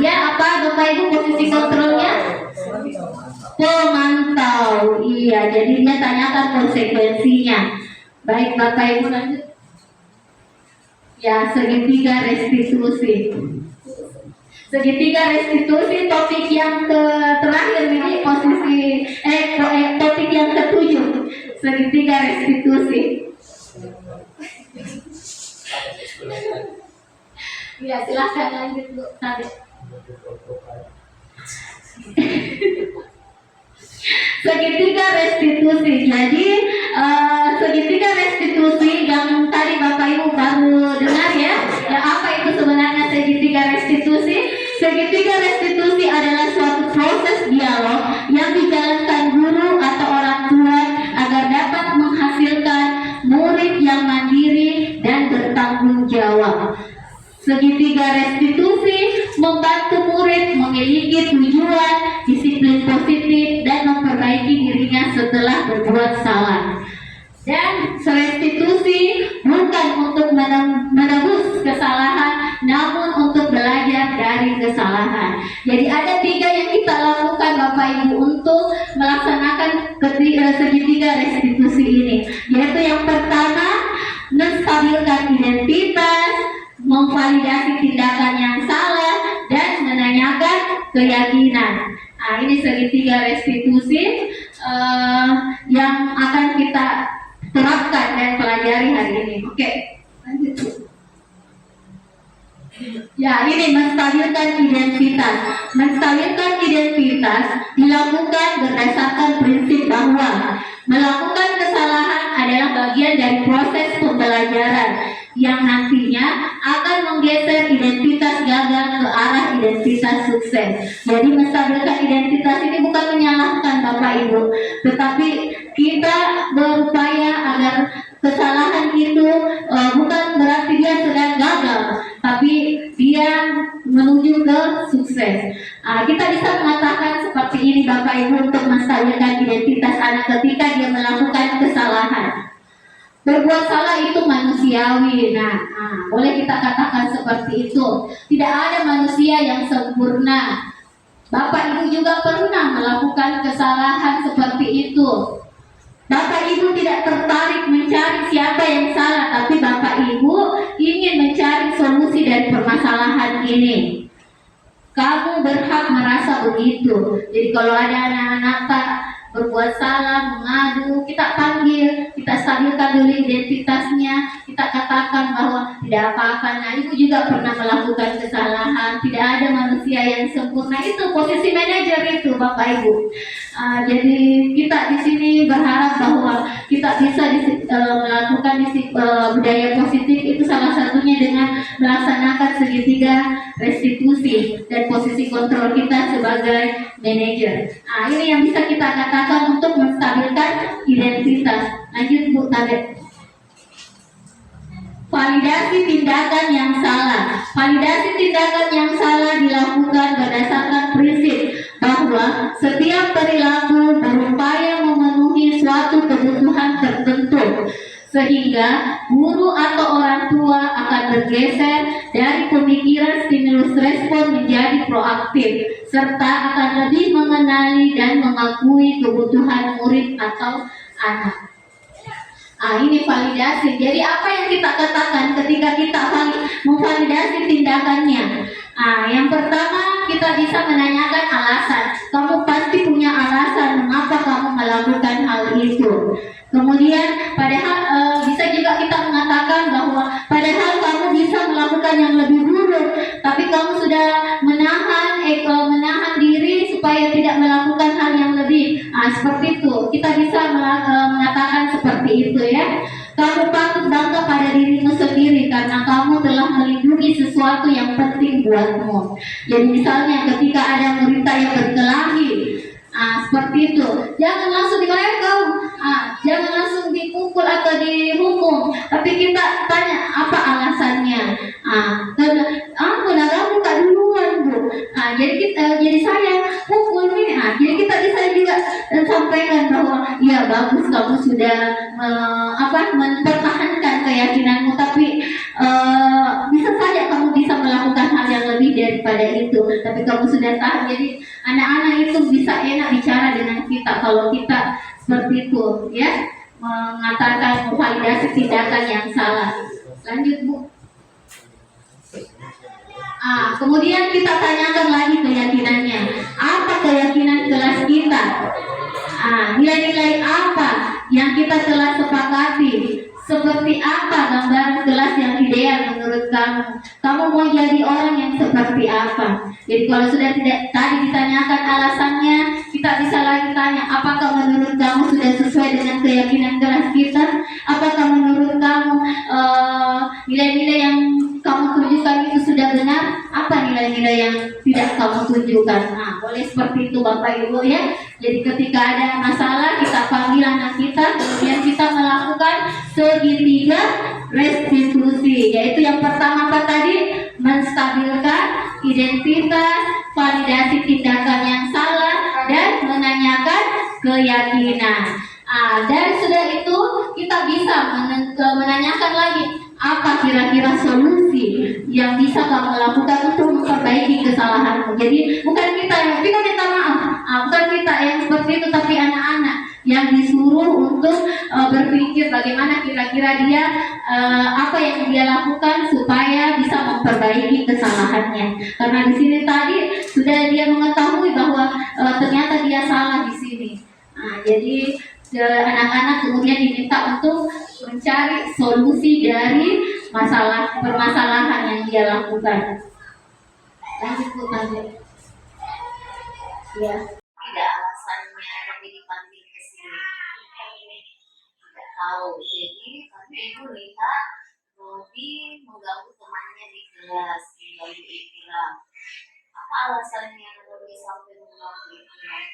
Dia apa Bapak Ibu posisi kontrolnya? Pemantau. Iya, jadi dia tanyakan konsekuensinya. Baik Bapak Ibu, lanjut. Ya, segitiga restitusi. Segitiga restitusi topik yang terakhir ini posisi topik yang ketujuh. Segitiga restitusi. Ya, silahkan lanjut Bu. Tadi. Segitiga restitusi. Jadi segitiga restitusi yang tadi Bapak Ibu baru dengar ya. Ya, apa itu sebenarnya segitiga restitusi? Segitiga restitusi adalah suatu proses dialog yang dijalankan guru atau orang tua agar dapat menghasilkan murid yang mandiri dan bertanggung jawab. Segitiga restitusi membantu murid memiliki tujuan, disiplin positif, dan memperbaiki dirinya setelah berbuat salah. Dan restitusi bukan untuk menebus kesalahan, namun untuk belajar dari mencari kesalahan. Jadi ada 3 yang kita lakukan Bapak Ibu untuk melaksanakan segitiga restitusi ini, yaitu yang pertama menstabilkan identitas, memvalidasi tindakan yang salah, dan menanyakan keyakinan. Nah, ini segitiga restitusi yang akan kita terapkan dan pelajari hari ini. Oke, lanjut. Ya, ini menstabilkan identitas. Menstabilkan identitas dilakukan berdasarkan prinsip bahwa melakukan kesalahan adalah bagian dari proses pembelajaran yang nantinya akan menggeser identitas gagal ke arah identitas sukses. Jadi menstabilkan identitas ini bukan menyalahkan Bapak Ibu, tetapi kita berupaya agar kesalahan itu bukan berarti dia sedang gagal, tapi dia menuju ke sukses. Kita bisa mengatakan seperti ini Bapak Ibu untuk menstabilkan identitas anak ketika dia melakukan kesalahan. Berbuat salah itu manusiawi. Boleh kita katakan seperti itu. Tidak ada manusia yang sempurna. Bapak Ibu juga pernah melakukan kesalahan seperti itu. Bapak Ibu tidak tertarik mencari siapa yang salah, tapi Bapak Ibu ingin mencari solusi dari permasalahan ini. Kamu berhak merasa begitu. Jadi kalau ada anak-anak tak berbuat salah, mengadu, kita panggil, kita stabilkan dulu identitasnya, kita katakan bahwa tidak apa-apa. Nah, Ibu juga pernah melakukan kesalahan, tidak ada manusia yang sempurna. Itu posisi manajer itu, Bapak Ibu. Jadi kita di sini berharap bahwa kita bisa melakukan budaya positif itu salah satunya dengan melaksanakan segitiga restitusi dan posisi kontrol kita sebagai manajer. Ini yang bisa kita katakan untuk menstabilkan identitas. Lanjut Bu Tabet. Validasi tindakan yang salah. Validasi tindakan yang salah dilakukan berdasarkan prinsip bahwa setiap perilaku berupaya memenuhi suatu kebutuhan tertentu, sehingga guru atau orang tua akan bergeser dari pemikiran stimulus respon menjadi proaktif, serta akan lebih mengenali dan mengakui kebutuhan murid atau anak. Ini validasi. Jadi apa yang kita katakan ketika kita memvalidasi tindakannya? Yang pertama kita bisa menanyakan alasan. Kamu pasti punya alasan mengapa kamu melakukan hal itu. Kemudian padahal bisa juga kita mengatakan bahwa padahal kamu bisa melakukan yang lebih buruk, tapi kamu sudah menahan diri supaya tidak melakukan hal yang lebih. Seperti itu. Kita bisa mengatakan seperti itu ya. Kamu patut bangga pada dirimu sendiri karena kamu telah melindungi sesuatu yang penting buatmu. Jadi misalnya ketika ada wanita yang berkelahi, seperti itu. Jangan langsung dibayar kau, jangan langsung dipukul atau dihukum. Tapi kita tanya apa alasannya. Karena kamu tak duluan Bu. Jadi saya pukul nih. Jadi kita bisa juga sampaikan bahwa ya bagus kamu sudah mempertahankan keyakinanmu, tapi bisa saja kamu bisa melakukan hal yang lebih daripada itu. Tapi kamu sudah tahan. Jadi anak-anak itu bisa enak bicara dengan kita kalau kita seperti itu ya, mengatakan validasi tindakan yang salah. Lanjut Bu. Kemudian kita tanyakan lagi keyakinannya. Apa keyakinan kelas kita? Nilai-nilai apa yang kita telah sepakati? Seperti apa gambaran kelas yang ideal menurut kamu? Kamu mau jadi orang yang seperti apa? Jadi kalau sudah tidak tadi ditanyakan alasannya, kita bisa lagi tanya, apakah menurut kamu sudah sesuai dengan keyakinan kelas kita? Apakah menurut kamu nilai-nilai yang kamu tunjukkan itu sudah benar? Apa nilai-nilai yang tidak kamu tunjukkan? Boleh seperti itu Bapak Ibu ya. Jadi ketika ada masalah kita panggil anak kita, kemudian kita melakukan segitiga restitusi, yaitu yang pertama apa tadi? Menstabilkan identitas, validasi tindakan yang salah, dan menanyakan keyakinan. Dan sudah itu kita bisa menanyakan lagi, apa kira-kira solusi yang bisa kamu lakukan untuk memperbaiki kesalahanmu. Jadi bukan kita yang kita minta maaf, bukan kita yang seperti itu, tapi anak-anak yang disuruh untuk berpikir bagaimana kira-kira dia apa yang dia lakukan supaya bisa memperbaiki kesalahannya. Karena di sini tadi sudah dia mengetahui bahwa ternyata dia salah di sini. Nah, jadi anak-anak kemudian diminta untuk mencari solusi dari permasalahan yang dia lakukan. Lanjut Bu, lanjut. Ya. Tidak alasannya lebih dipanggil ke sini. Tidak tahu. Jadi kami ibu lihat Robi mengganggu temannya di kelas, mengganggu Ikram. Apa alasannya Robi sampai mengganggu Ikram?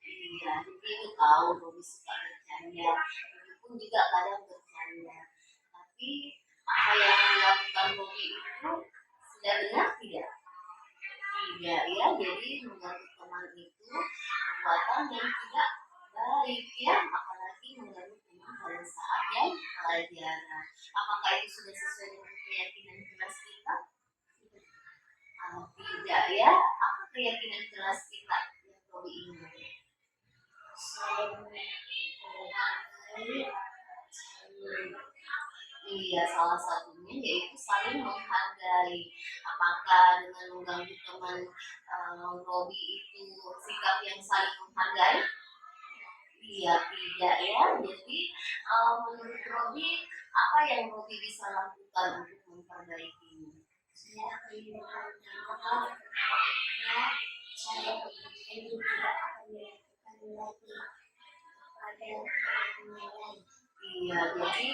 Iya, jadi ibu tahu Robi suka bercanda. Ibu pun juga kadang bercanda. Tapi apa yang dilakukan Robi itu sudah benar tidak? Tidak ya, jadi mengganggu teman itu perbuatan yang tidak baik ya, apalagi mengganggu teman pada saat yang pelajaran. Apakah itu sudah sesuai dengan keyakinan kelas kita? Tidak ya, apa keyakinan kelas kita yang perlu diingat? Iya, salah satunya yaitu saling menghargai. Apakah dengan mengganggu teman Robi itu sikap yang saling menghargai? Iya, tidak ya. Jadi menurut Robi, apa yang Robi bisa lakukan untuk memperbaikinya? Saya iya, jadi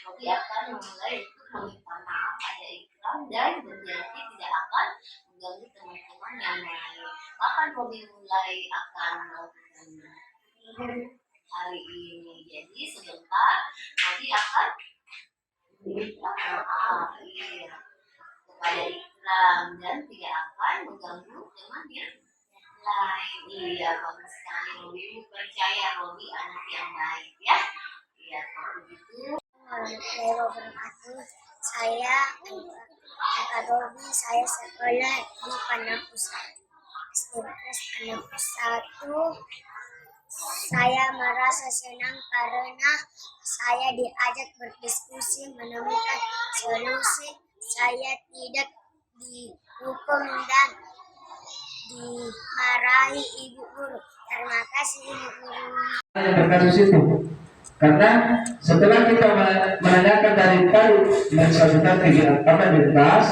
Robi akan memulai untuk meminta maaf pada Ikram dan berjanji tidak akan mengganggu teman-teman yang lain. Kapan Robi mulai akan melakukannya? Hari ini. Jadi sebentar Robi akan meminta maaf kepada Ikram dan tidak akan mengganggu teman yang lain. Iya, bagus sekali Robi. Percaya Robi anak yang baik ya. Iya, kalau begitu. Warahmatullahi wabarakatuh. Saya Kakak Robi, saya sekolah di Panapusat. Panapusat 1. Saya merasa senang karena saya diajak berdiskusi menemukan solusi. Saya tidak dihukum dan dimarahi ibu guru. Terima kasih ibu guru. Yang berkasus itu, karena setelah kita menanyakan dari tahu mensaksikan kegiatan di kelas,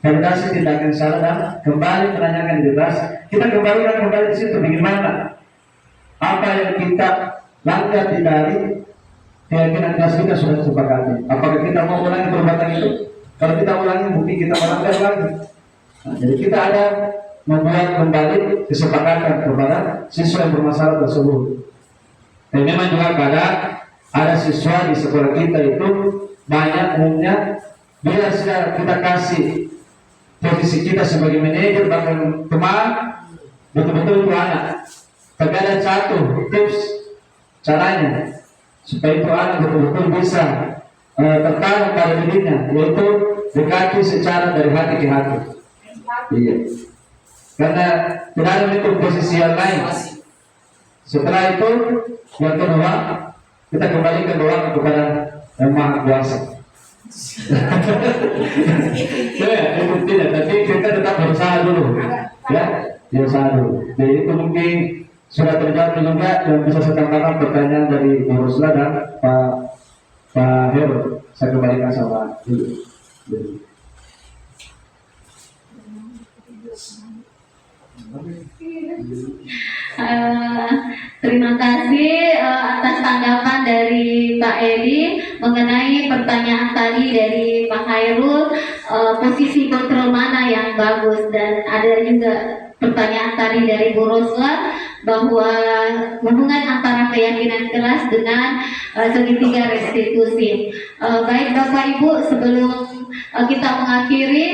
validasi tindakan salah dan kembali menanyakan di kelas, kita kembali di situ bagaimana apa yang kita langgar dari keyakinan kelas kita sudah sepakati. Apakah kita mau ulangi perbuatan itu? Kalau kita ulangi, bukti kita melanggar lagi. Nah, jadi kita ada membuat kembali kesepakatan kepada siswa yang bermasalah tersebut. Dan memang juga kadang ada siswa di sekolah kita itu banyak umumnya bila sudah kita kasih posisi kita sebagai manajer bahkan teman betul-betul itu anak. Tapi ada satu tips caranya supaya itu anak betul-betul bisa tertanam pada dirinya, yaitu dekati secara dari hati ke hati. Iya. Karena tidak ada itu posisi yang lain. Setelah itu yang kedua kita kembalikan doa kepada Yang Maha Kuasa. Itu tidak, tapi kita tetap berusaha dulu, ya, berusaha dulu. Jadi itu mungkin sudah terjawab juga dan bisa saya tambahkan pertanyaan dari Bu Rusla dan Pak Heru. Saya kembalikan sama dulu. Terima kasih atas tanggapan dari Pak Edi mengenai pertanyaan tadi dari Pak Hairul, posisi kontrol mana yang bagus, dan ada juga pertanyaan tadi dari Bu Rosla bahwa hubungan antara keyakinan kelas dengan segitiga restitusi. Baik Bapak Ibu, sebelum kita mengakhiri,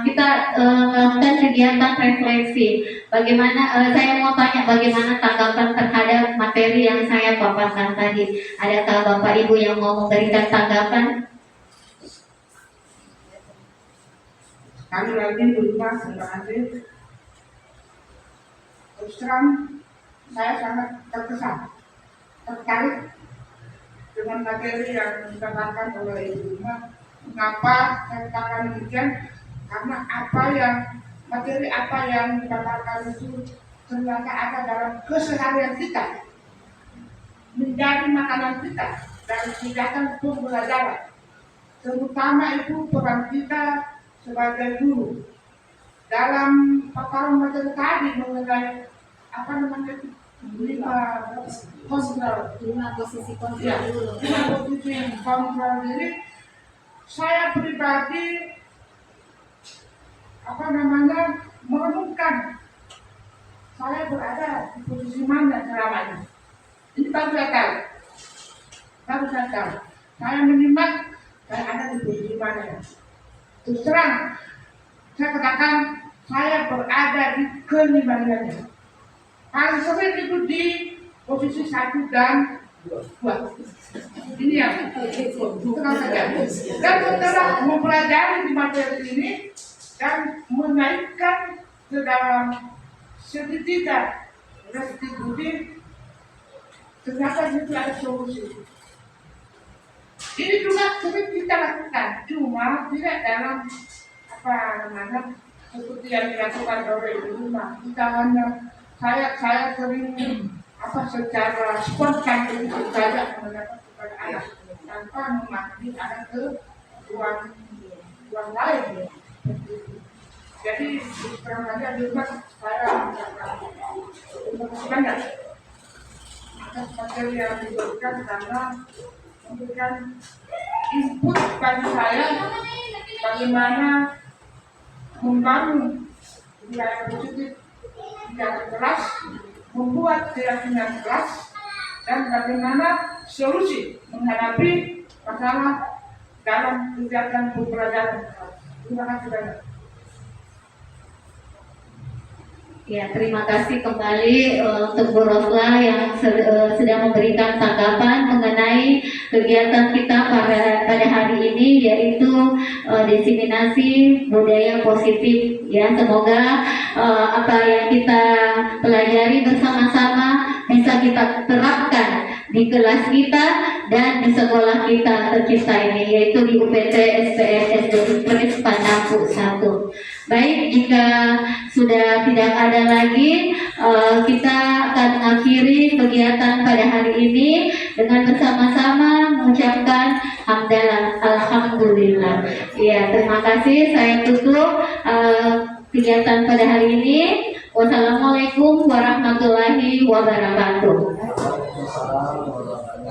kita melakukan kegiatan refleksi. Bagaimana saya mau tanya bagaimana tanggapan terhadap materi yang saya paparkan tadi. Adakah Bapak Ibu yang mau memberikan tanggapan? Kami lagi di rumah, terima kasih. Terus terang, saya sangat tertarik dengan materi yang dikatakan oleh Ibu Rumah. Mengapa saya katakan demikian? Karena materi apa yang dikatakan itu ternyata ada dalam keseharian kita, menjadi makanan kita dan kegiatan pembelajaran. Terutama itu peran kita sebagai guru dalam paparan materi tadi mengenai lima posisi kontrol diri. Saya pribadi merenungkan saya berada di posisi mana selama ini. Ini baru saya tahu. Saya menyimak saya ada di posisi mana. Terus terang, saya katakan saya berada di kelima-limanya. Paling sering itu di posisi 1 dan 2. Ini yang tenang saja. Dan setelah mempelajari di materi ini dan menaikkan ke dalam segitiga restitusi, ternyata itu ada solusi. Ini juga sering kita lakukan, cuma tidak dalam seperti yang dilakukan oleh Ibu Rumah. Kita hanya saya sering secara spontan itu saja mendapat kepada anak tanpa memanggil anak ke ruang lain. Jadi terang saja di rumah saya banyak atas materi yang diberikan karena memberikan input bagi saya bagaimana membangun budaya positif yang keras, membuat keyakinan keras, dan bagaimana solusi menghadapi masalah dalam kegiatan pembelajaran. Terima kasih banyak. Ya, terima kasih kembali untuk Bu Rosla yang sedang memberikan tanggapan mengenai kegiatan kita pada hari ini, yaitu diseminasi budaya positif. Ya, semoga apa yang kita pelajari bersama-sama bisa kita terapkan di kelas kita dan di sekolah kita tercinta ini, yaitu di UPT SPN SD Impres Panampu 1. Baik, jika sudah tidak ada lagi, kita akan mengakhiri kegiatan pada hari ini dengan bersama-sama mengucapkan hamdalah, alhamdulillah. Ya, terima kasih. Saya tutup kegiatan pada hari ini. Wassalamualaikum warahmatullahi wabarakatuh. Waalaikumsalam warahmatullahi wabarakatuh.